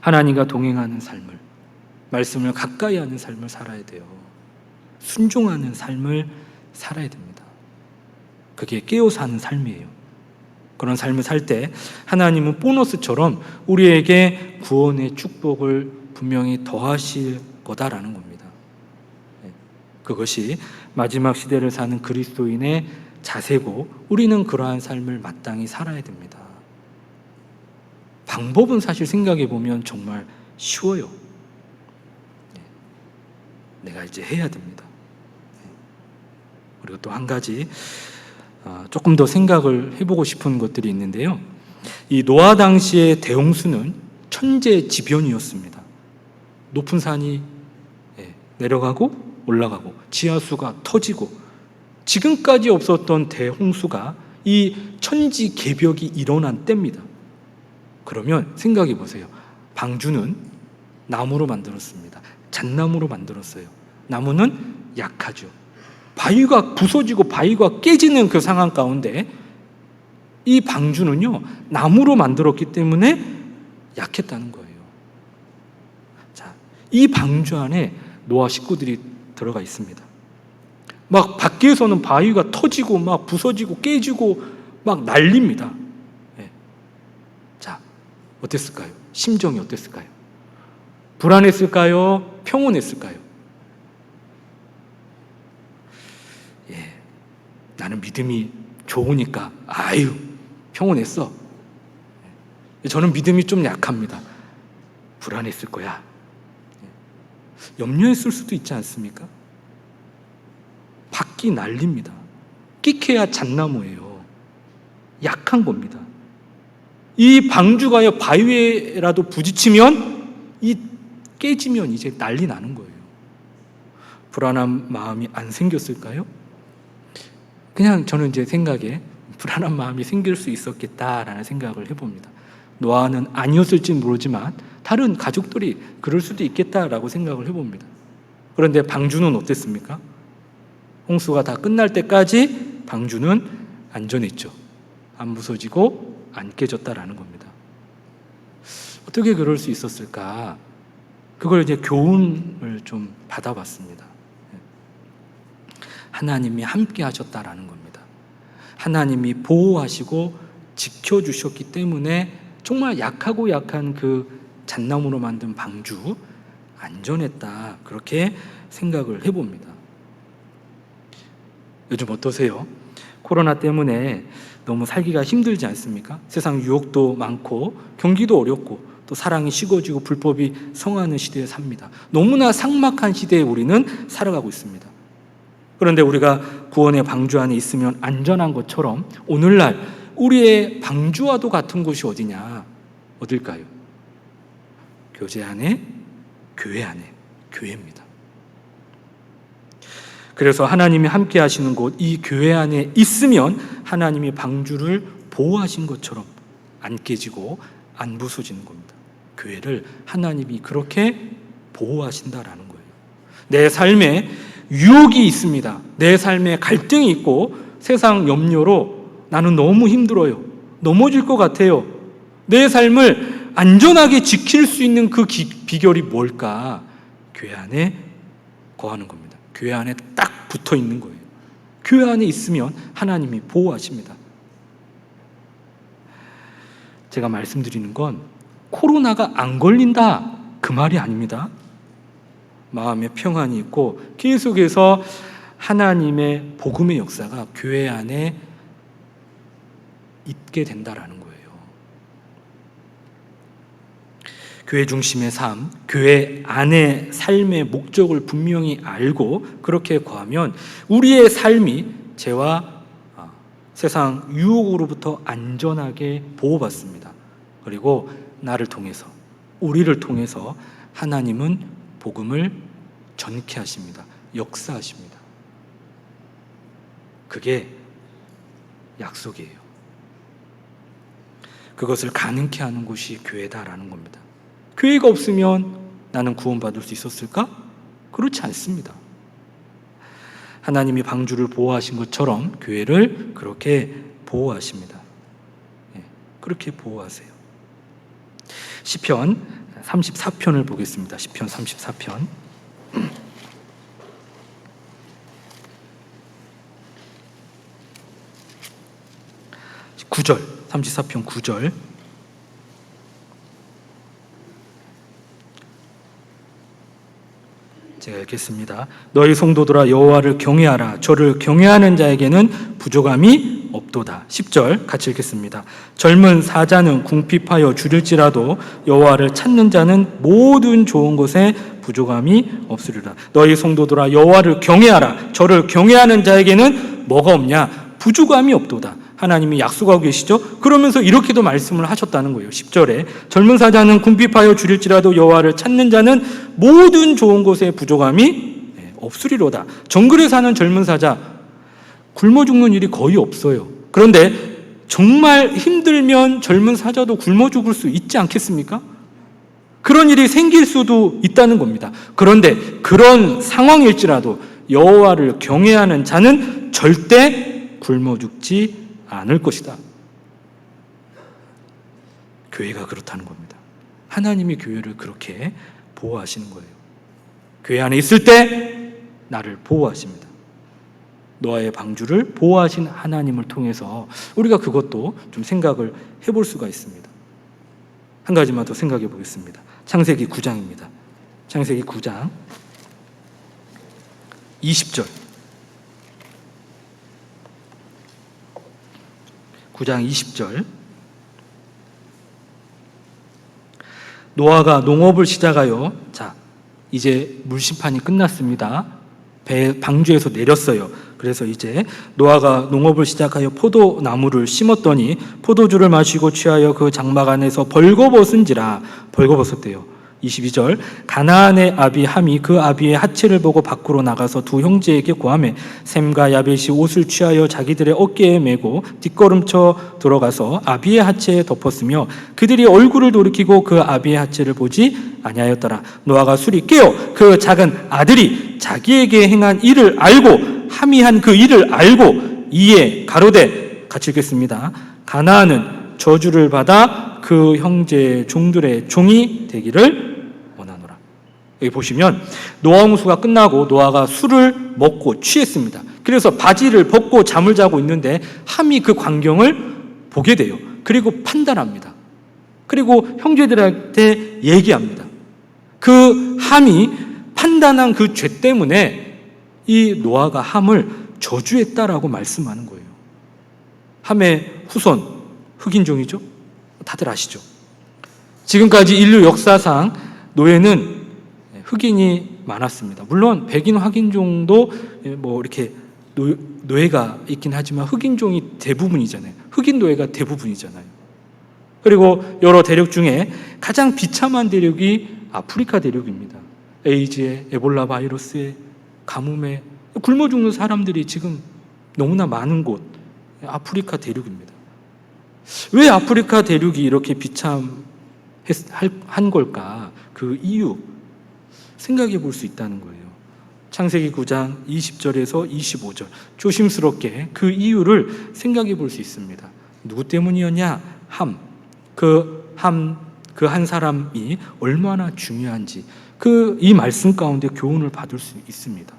하나님과 동행하는 삶을, 말씀을 가까이 하는 삶을 살아야 돼요. 순종하는 삶을 살아야 됩니다. 그게 깨어 사는 삶이에요. 그런 삶을 살 때 하나님은 보너스처럼 우리에게 구원의 축복을 분명히 더하실 거다라는 겁니다. 그것이 마지막 시대를 사는 그리스도인의 자세고 우리는 그러한 삶을 마땅히 살아야 됩니다. 방법은 사실 생각해 보면 정말 쉬워요. 내가 이제 해야 됩니다. 그리고 또 한 가지 조금 더 생각을 해보고 싶은 것들이 있는데요. 이 노아 당시의 대홍수는 천재지변이었습니다. 높은 산이 내려가고 올라가고 지하수가 터지고 지금까지 없었던 대홍수가 이 천지개벽이 일어난 때입니다. 그러면 생각해 보세요. 방주는 나무로 만들었습니다. 잣나무로 만들었어요. 나무는 약하죠. 바위가 부서지고 바위가 깨지는 그 상황 가운데 이 방주는요, 나무로 만들었기 때문에 약했다는 거예요. 자, 이 방주 안에 노아 식구들이 들어가 있습니다. 막 밖에서는 바위가 터지고 막 부서지고 깨지고 막 난립니다. 자, 어땠을까요? 심정이 어땠을까요? 불안했을까요? 평온했을까요? 나는 믿음이 좋으니까 아유 평온했어. 저는 믿음이 좀 약합니다. 불안했을 거야. 염려했을 수도 있지 않습니까? 밖이 난립니다. 끼케야 잣나무예요. 약한 겁니다. 이 방주가요 바위에라도 부딪히면 이 깨지면 이제 난리 나는 거예요. 불안한 마음이 안 생겼을까요? 그냥 저는 제 생각에 불안한 마음이 생길 수 있었겠다라는 생각을 해봅니다. 노아는 아니었을지 모르지만 다른 가족들이 그럴 수도 있겠다라고 생각을 해봅니다. 그런데 방주는 어땠습니까? 홍수가 다 끝날 때까지 방주는 안전했죠. 안 부서지고 안 깨졌다라는 겁니다. 어떻게 그럴 수 있었을까? 그걸 이제 교훈을 좀 받아봤습니다. 하나님이 함께 하셨다라는 겁니다. 하나님이 보호하시고 지켜주셨기 때문에 정말 약하고 약한 그 잣나무로 만든 방주 안전했다, 그렇게 생각을 해봅니다. 요즘 어떠세요? 코로나 때문에 너무 살기가 힘들지 않습니까? 세상 유혹도 많고 경기도 어렵고 또 사랑이 식어지고 불법이 성하는 시대에 삽니다. 너무나 삭막한 시대에 우리는 살아가고 있습니다. 그런데 우리가 구원의 방주 안에 있으면 안전한 것처럼 오늘날 우리의 방주와도 같은 곳이 어디냐? 어딜까요? 교제 안에, 교회 안에, 교회입니다. 그래서 하나님이 함께 하시는 곳, 이 교회 안에 있으면 하나님이 방주를 보호하신 것처럼 안 깨지고 안 부서지는 겁니다. 교회를 하나님이 그렇게 보호하신다라는 거예요. 내 삶에 유혹이 있습니다. 내 삶에 갈등이 있고 세상 염려로 나는 너무 힘들어요. 넘어질 것 같아요. 내 삶을 안전하게 지킬 수 있는 그 비결이 뭘까? 교회 안에 거하는 겁니다. 교회 안에 딱 붙어 있는 거예요. 교회 안에 있으면 하나님이 보호하십니다. 제가 말씀드리는 건 코로나가 안 걸린다 그 말이 아닙니다. 마음에 평안이 있고 계속해서 하나님의 복음의 역사가 교회 안에 있게 된다라는 거예요. 교회 중심의 삶, 교회 안의 삶의 목적을 분명히 알고 그렇게 거하면 우리의 삶이 죄와 세상 유혹으로부터 안전하게 보호받습니다. 그리고 나를 통해서, 우리를 통해서 하나님은 복음을 전케 하십니다. 역사하십니다. 그게 약속이에요. 그것을 가능케 하는 곳이 교회다라는 겁니다. 교회가 없으면 나는 구원받을 수 있었을까? 그렇지 않습니다. 하나님이 방주를 보호하신 것처럼 교회를 그렇게 보호하십니다. 그렇게 보호하세요. 시편 34편을 보겠습니다. 시편 34편 9절, 34편 9절. 제가 읽겠습니다. 너희 성도들아 여호와를 경외하라. 저를 경외하는 자에게는 부족함이 없도다. 10절 같이 읽겠습니다. 젊은 사자는 궁핍하여 줄일지라도 여호와를 찾는 자는 모든 좋은 것에 부족함이 없으리라. 너희 성도들아 여호와를 경외하라. 저를 경외하는 자에게는 뭐가 없냐? 부족함이 없도다. 하나님이 약속하고 계시죠? 그러면서 이렇게도 말씀을 하셨다는 거예요. 10절에 젊은 사자는 궁핍하여 줄일지라도 여호와를 찾는 자는 모든 좋은 것에 부족함이 없으리로다. 정글에 사는 젊은 사자 굶어 죽는 일이 거의 없어요. 그런데 정말 힘들면 젊은 사자도 굶어 죽을 수 있지 않겠습니까? 그런 일이 생길 수도 있다는 겁니다. 그런데 그런 상황일지라도 여호와를 경외하는 자는 절대 굶어 죽지 않을 것이다. 교회가 그렇다는 겁니다. 하나님이 교회를 그렇게 보호하시는 거예요. 교회 안에 있을 때 나를 보호하십니다. 노아의 방주를 보호하신 하나님을 통해서 우리가 그것도 좀 생각을 해볼 수가 있습니다. 한 가지만 더 생각해 보겠습니다. 창세기 9장입니다. 창세기 9장 20절 9장 20절 노아가 농업을 시작하여 자 이제 물심판이 끝났습니다. 방주에서 내렸어요. 그래서 이제 노아가 농업을 시작하여 포도나무를 심었더니 포도주를 마시고 취하여 그 장막 안에서 벌거벗은지라. 벌거벗었대요. 22절 가나안의 아비 함이 그 아비의 하체를 보고 밖으로 나가서 두 형제에게 고하매 셈과 야벳이 옷을 취하여 자기들의 어깨에 메고 뒷걸음쳐 들어가서 아비의 하체에 덮었으며 그들이 얼굴을 돌이키고 그 아비의 하체를 보지 아니하였더라. 노아가 술이 깨어 그 작은 아들이 자기에게 행한 일을 알고 함이 한 그 일을 알고 이에 가로되 같이 읽겠습니다. 가나안은 저주를 받아 그 형제의 종들의 종이 되기를 원하노라. 여기 보시면 노아 홍수가 끝나고 노아가 술을 먹고 취했습니다. 그래서 바지를 벗고 잠을 자고 있는데 함이 그 광경을 보게 돼요. 그리고 판단합니다. 그리고 형제들한테 얘기합니다. 그 함이 판단한 그 죄 때문에 이 노아가 함을 저주했다라고 말씀하는 거예요. 함의 후손, 흑인종이죠. 다들 아시죠? 지금까지 인류 역사상 노예는 흑인이 많았습니다. 물론 백인 확인종도 뭐 이렇게 노예가 있긴 하지만 흑인종이 대부분이잖아요. 흑인 노예가 대부분이잖아요. 그리고 여러 대륙 중에 가장 비참한 대륙이 아프리카 대륙입니다. 에이즈에, 에볼라 바이러스에, 가뭄에 굶어 죽는 사람들이 지금 너무나 많은 곳 아프리카 대륙입니다. 왜 아프리카 대륙이 이렇게 비참한 걸까? 그 이유 생각해 볼 수 있다는 거예요. 창세기 9장 20절에서 25절 조심스럽게 그 이유를 생각해 볼 수 있습니다. 누구 때문이었냐? 그 한 사람이 얼마나 중요한지 이 말씀 가운데 교훈을 받을 수 있습니다.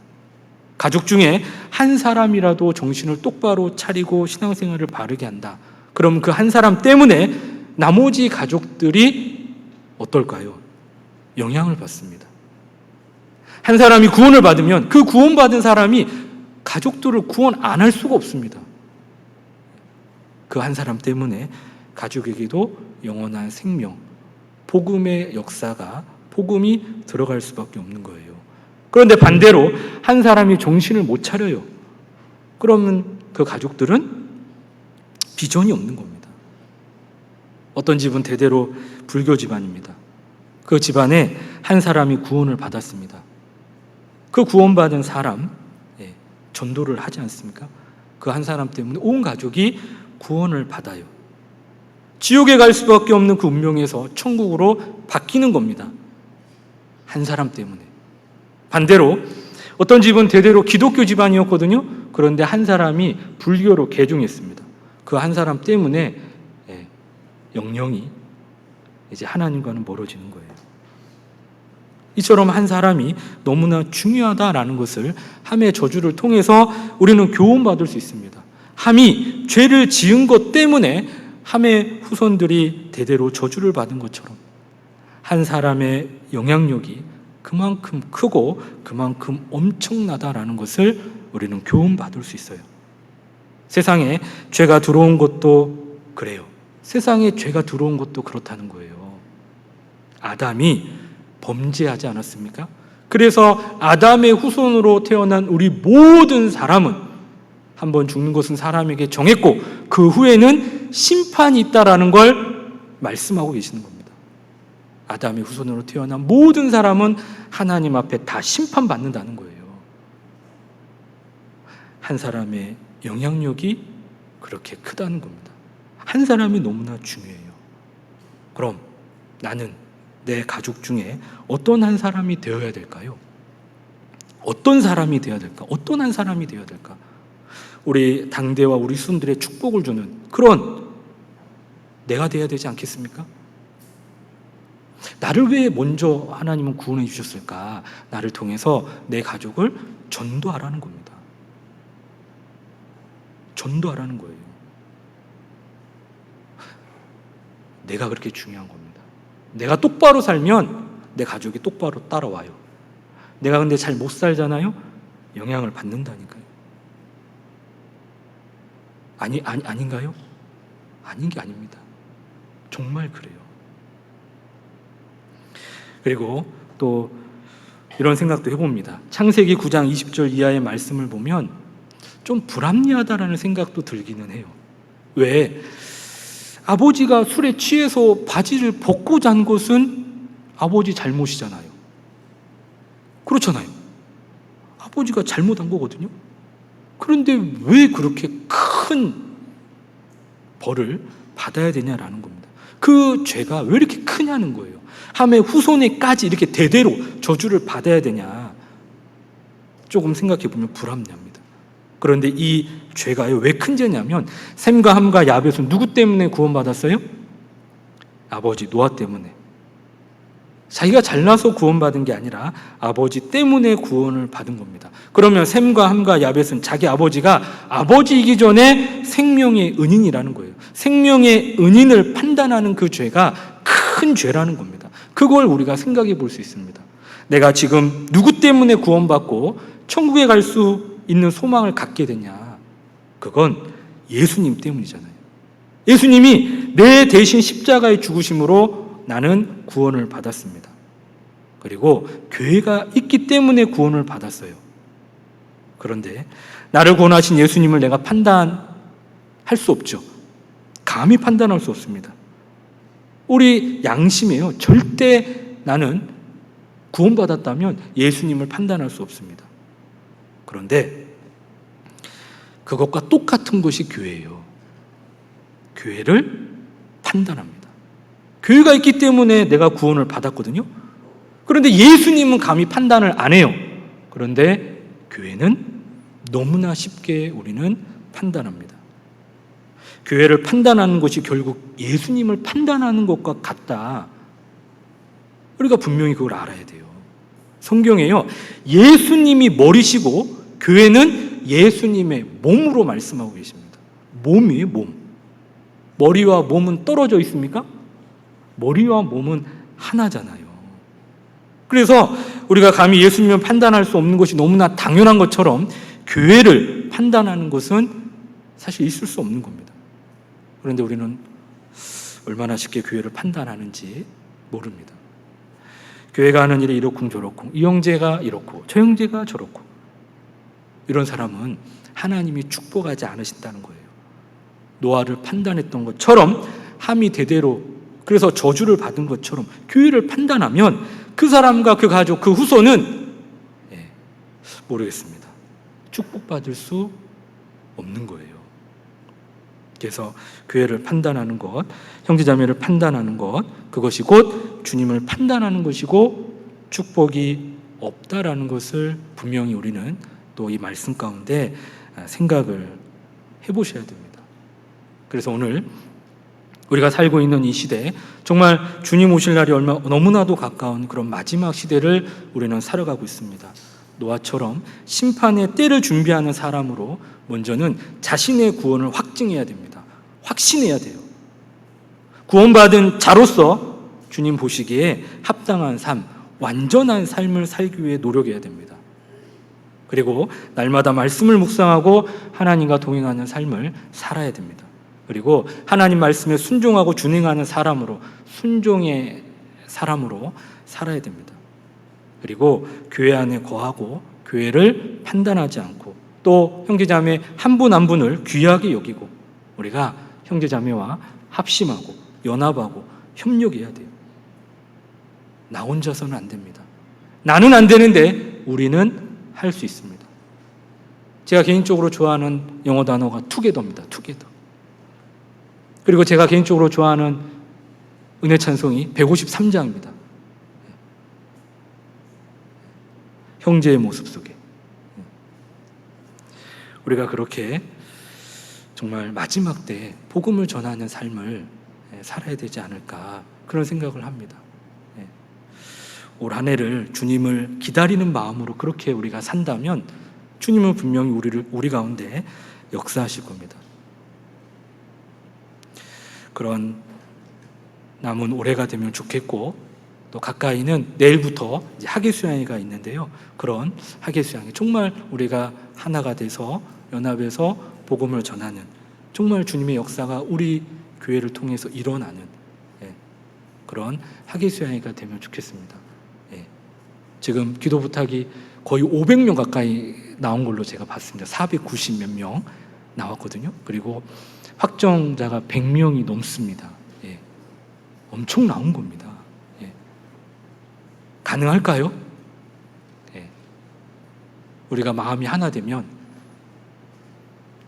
가족 중에 한 사람이라도 정신을 똑바로 차리고 신앙생활을 바르게 한다. 그럼 그 한 사람 때문에 나머지 가족들이 어떨까요? 영향을 받습니다. 한 사람이 구원을 받으면 그 구원받은 사람이 가족들을 구원 안 할 수가 없습니다. 그 한 사람 때문에 가족에게도 영원한 생명, 복음의 역사가 복음이 들어갈 수밖에 없는 거예요. 그런데 반대로 한 사람이 정신을 못 차려요. 그러면 그 가족들은 비전이 없는 겁니다. 어떤 집은 대대로 불교 집안입니다. 그 집안에 한 사람이 구원을 받았습니다. 그 구원받은 사람 전도를 하지 않습니까? 그 한 사람 때문에 온 가족이 구원을 받아요. 지옥에 갈 수밖에 없는 그 운명에서 천국으로 바뀌는 겁니다. 한 사람 때문에. 반대로 어떤 집은 대대로 기독교 집안이었거든요. 그런데 한 사람이 불교로 개종했습니다. 그 한 사람 때문에 영영이 이제 하나님과는 멀어지는 거예요. 이처럼 한 사람이 너무나 중요하다라는 것을 함의 저주를 통해서 우리는 교훈받을 수 있습니다. 함이 죄를 지은 것 때문에 함의 후손들이 대대로 저주를 받은 것처럼 한 사람의 영향력이 그만큼 크고 그만큼 엄청나다라는 것을 우리는 교훈받을 수 있어요. 세상에 죄가 들어온 것도 그래요. 세상에 죄가 들어온 것도 그렇다는 거예요. 아담이 범죄하지 않았습니까? 그래서 아담의 후손으로 태어난 우리 모든 사람은 한번 죽는 것은 사람에게 정했고 그 후에는 심판이 있다라는 걸 말씀하고 계시는 겁니다. 아담의 후손으로 태어난 모든 사람은 하나님 앞에 다 심판받는다는 거예요. 한 사람의 영향력이 그렇게 크다는 겁니다. 한 사람이 너무나 중요해요. 그럼 나는 내 가족 중에 어떤 한 사람이 되어야 될까요? 어떤 사람이 되어야 될까? 어떤 한 사람이 되어야 될까? 우리 당대와 우리 수순들의 축복을 주는 그런 내가 되어야 되지 않겠습니까? 나를 왜 먼저 하나님은 구원해 주셨을까? 나를 통해서 내 가족을 전도하라는 겁니다. 전도하라는 거예요. 내가 그렇게 중요한 겁니다. 내가 똑바로 살면 내 가족이 똑바로 따라와요. 내가 근데 잘 못 살잖아요? 영향을 받는다니까요. 아닌가요? 아닌 게 아닙니다. 정말 그래요. 그리고 또 이런 생각도 해봅니다. 창세기 9장 20절 이하의 말씀을 보면 좀 불합리하다라는 생각도 들기는 해요. 왜? 아버지가 술에 취해서 바지를 벗고 잔 것은 아버지 잘못이잖아요. 그렇잖아요. 아버지가 잘못한 거거든요. 그런데 왜 그렇게 큰 벌을 받아야 되냐라는 겁니다. 그 죄가 왜 이렇게 크냐는 거예요. 함의 후손에까지 이렇게 대대로 저주를 받아야 되냐. 조금 생각해 보면 불합리합니다. 그런데 이 죄가 왜 큰 죄냐면 셈과 함과 야벳은 누구 때문에 구원받았어요? 아버지 노아 때문에. 자기가 잘나서 구원받은 게 아니라 아버지 때문에 구원을 받은 겁니다. 그러면 셈과 함과 야벳은 자기 아버지가 아버지이기 전에 생명의 은인이라는 거예요. 생명의 은인을 판단하는 그 죄가 큰 죄라는 겁니다. 그걸 우리가 생각해 볼 수 있습니다. 내가 지금 누구 때문에 구원받고 천국에 갈 수 있는 소망을 갖게 되냐? 그건 예수님 때문이잖아요. 예수님이 내 대신 십자가의 죽으심으로 나는 구원을 받았습니다. 그리고 교회가 있기 때문에 구원을 받았어요. 그런데 나를 구원하신 예수님을 내가 판단할 수 없죠. 감히 판단할 수 없습니다. 우리 양심이에요. 절대 나는 구원받았다면 예수님을 판단할 수 없습니다. 그런데 그것과 똑같은 것이 교회예요. 교회를 판단합니다. 교회가 있기 때문에 내가 구원을 받았거든요. 그런데 예수님은 감히 판단을 안 해요. 그런데 교회는 너무나 쉽게 우리는 판단합니다. 교회를 판단하는 것이 결국 예수님을 판단하는 것과 같다. 우리가 분명히 그걸 알아야 돼요. 성경에요, 예수님이 머리시고 교회는 예수님의 몸으로 말씀하고 계십니다. 몸이에요, 몸. 머리와 몸은 떨어져 있습니까? 머리와 몸은 하나잖아요. 그래서 우리가 감히 예수님을 판단할 수 없는 것이 너무나 당연한 것처럼 교회를 판단하는 것은 사실 있을 수 없는 겁니다. 그런데 우리는 얼마나 쉽게 교회를 판단하는지 모릅니다. 교회가 하는 일이 이렇쿵저렇쿵, 이 형제가 이렇고 저 형제가 저렇고, 이런 사람은 하나님이 축복하지 않으신다는 거예요. 노아를 판단했던 것처럼 함이 대대로, 그래서 저주를 받은 것처럼 교회를 판단하면 그 사람과 그 가족, 그 후손은 모르겠습니다. 축복받을 수 없는 거예요. 그래서 교회를 판단하는 것, 형제자매를 판단하는 것, 그것이 곧 주님을 판단하는 것이고 축복이 없다라는 것을 분명히 우리는 또 이 말씀 가운데 생각을 해보셔야 됩니다. 그래서 오늘 우리가 살고 있는 이 시대, 정말 주님 오실 날이 너무나도 가까운 그런 마지막 시대를 우리는 살아가고 있습니다. 노아처럼 심판의 때를 준비하는 사람으로 먼저는 자신의 구원을 확증해야 됩니다. 확신해야 돼요. 구원받은 자로서 주님 보시기에 합당한 삶, 완전한 삶을 살기 위해 노력해야 됩니다. 그리고 날마다 말씀을 묵상하고 하나님과 동행하는 삶을 살아야 됩니다. 그리고 하나님 말씀에 순종하고 준행하는 사람으로, 순종의 사람으로 살아야 됩니다. 그리고 교회 안에 거하고 교회를 판단하지 않고 또 형제자매 한 분 한 분을 귀하게 여기고 우리가 형제자매와 합심하고 연합하고 협력해야 돼요. 나 혼자서는 안 됩니다. 나는 안 되는데 우리는 할 수 있습니다. 제가 개인적으로 좋아하는 영어 단어가 투게더입니다. 투게더. 그리고 제가 개인적으로 좋아하는 은혜 찬송이 153장입니다. 형제의 모습 속에. 우리가 그렇게 정말 마지막 때 복음을 전하는 삶을 살아야 되지 않을까, 그런 생각을 합니다. 올 한 해를 주님을 기다리는 마음으로 그렇게 우리가 산다면 주님은 분명히 우리 가운데 역사하실 겁니다. 그런 남은 올해가 되면 좋겠고, 또 가까이는 내일부터 이제 학예수양회가 있는데요. 그런 학예수양회, 정말 우리가 하나가 돼서 연합해서 복음을 전하는, 정말 주님의 역사가 우리 교회를 통해서 일어나는 그런 학예수양회가 되면 좋겠습니다. 지금 기도 부탁이 거의 500명 가까이 나온 걸로 제가 봤습니다. 490 몇 명 나왔거든요. 그리고 확정자가 100명이 넘습니다. 엄청 나온 겁니다. 가능할까요? 우리가 마음이 하나 되면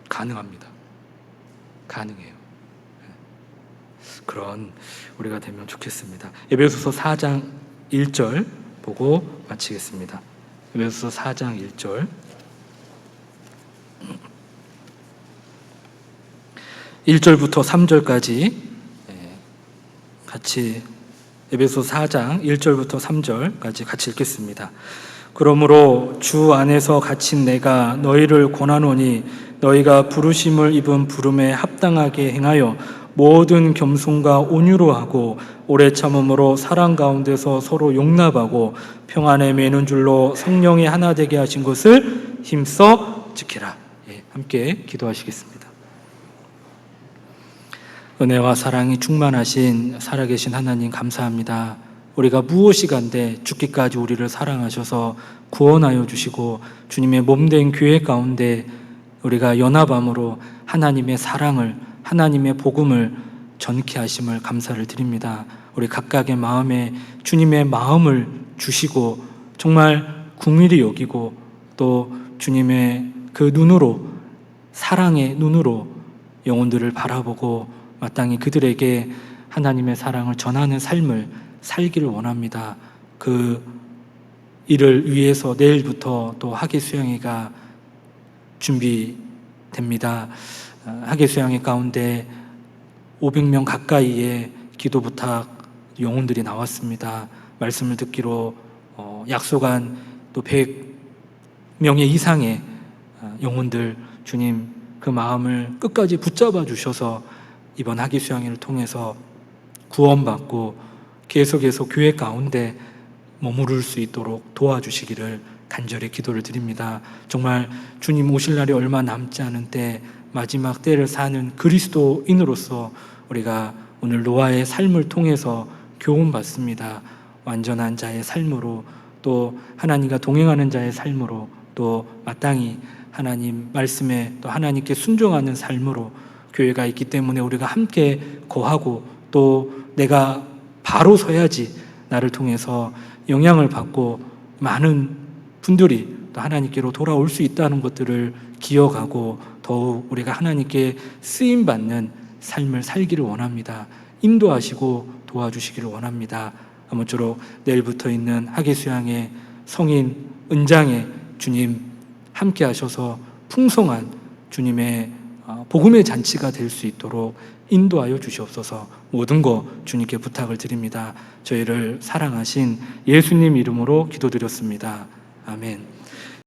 가능합니다. 가능해요. 그런 우리가 되면 좋겠습니다. 에베소서 4장 1절 보고 마치겠습니다. 에베소서 4장 1절. 1절부터 3절까지 같이, 에베소서 4장 1절부터 3절까지 같이 읽겠습니다. 그러므로 주 안에서 갇힌 내가 너희를 권하노니 너희가 부르심을 입은 부름에 합당하게 행하여 모든 겸손과 온유로 하고 오래 참음으로 사랑 가운데서 서로 용납하고 평안에 매는 줄로 성령이 하나 되게 하신 것을 힘써 지키라. 함께 기도하시겠습니다. 은혜와 사랑이 충만하신 살아계신 하나님 감사합니다. 우리가 무엇이 간데 죽기까지 우리를 사랑하셔서 구원하여 주시고 주님의 몸된 교회 가운데 우리가 연합함으로 하나님의 사랑을, 하나님의 복음을 전케 하심을 감사를 드립니다. 우리 각각의 마음에 주님의 마음을 주시고 정말 긍휼히 여기고 또 주님의 그 눈으로, 사랑의 눈으로 영혼들을 바라보고 마땅히 그들에게 하나님의 사랑을 전하는 삶을 살기를 원합니다. 그 일을 위해서 내일부터 또 학예 수양회가 준비됩니다. 학예 수양회 가운데 500명 가까이의 기도 부탁 영혼들이 나왔습니다. 말씀을 듣기로 약속한 또 100명의 이상의 영혼들, 주님 그 마음을 끝까지 붙잡아 주셔서 이번 학예 수양회를 통해서 구원받고 계속해서 교회 가운데 머무를 수 있도록 도와주시기를 간절히 기도를 드립니다. 정말 주님 오실 날이 얼마 남지 않은 때, 마지막 때를 사는 그리스도인으로서 우리가 오늘 노아의 삶을 통해서 교훈받습니다. 완전한 자의 삶으로, 또 하나님과 동행하는 자의 삶으로, 또 마땅히 하나님 말씀에 또 하나님께 순종하는 삶으로 교회가 있기 때문에 우리가 함께 거하고 또 내가 바로 서야지 나를 통해서 영향을 받고 많은 분들이 또 하나님께로 돌아올 수 있다는 것들을 기억하고 더욱 우리가 하나님께 쓰임받는 삶을 살기를 원합니다. 인도하시고 도와주시기를 원합니다. 아무쪼록 내일부터 있는 학예 수양의 성인 은장에 주님 함께 하셔서 풍성한 주님의 복음의 잔치가 될 수 있도록 인도하여 주시옵소서. 모든 거 주님께 부탁을 드립니다. 저희를 사랑하신 예수님 이름으로 기도드렸습니다. 아멘.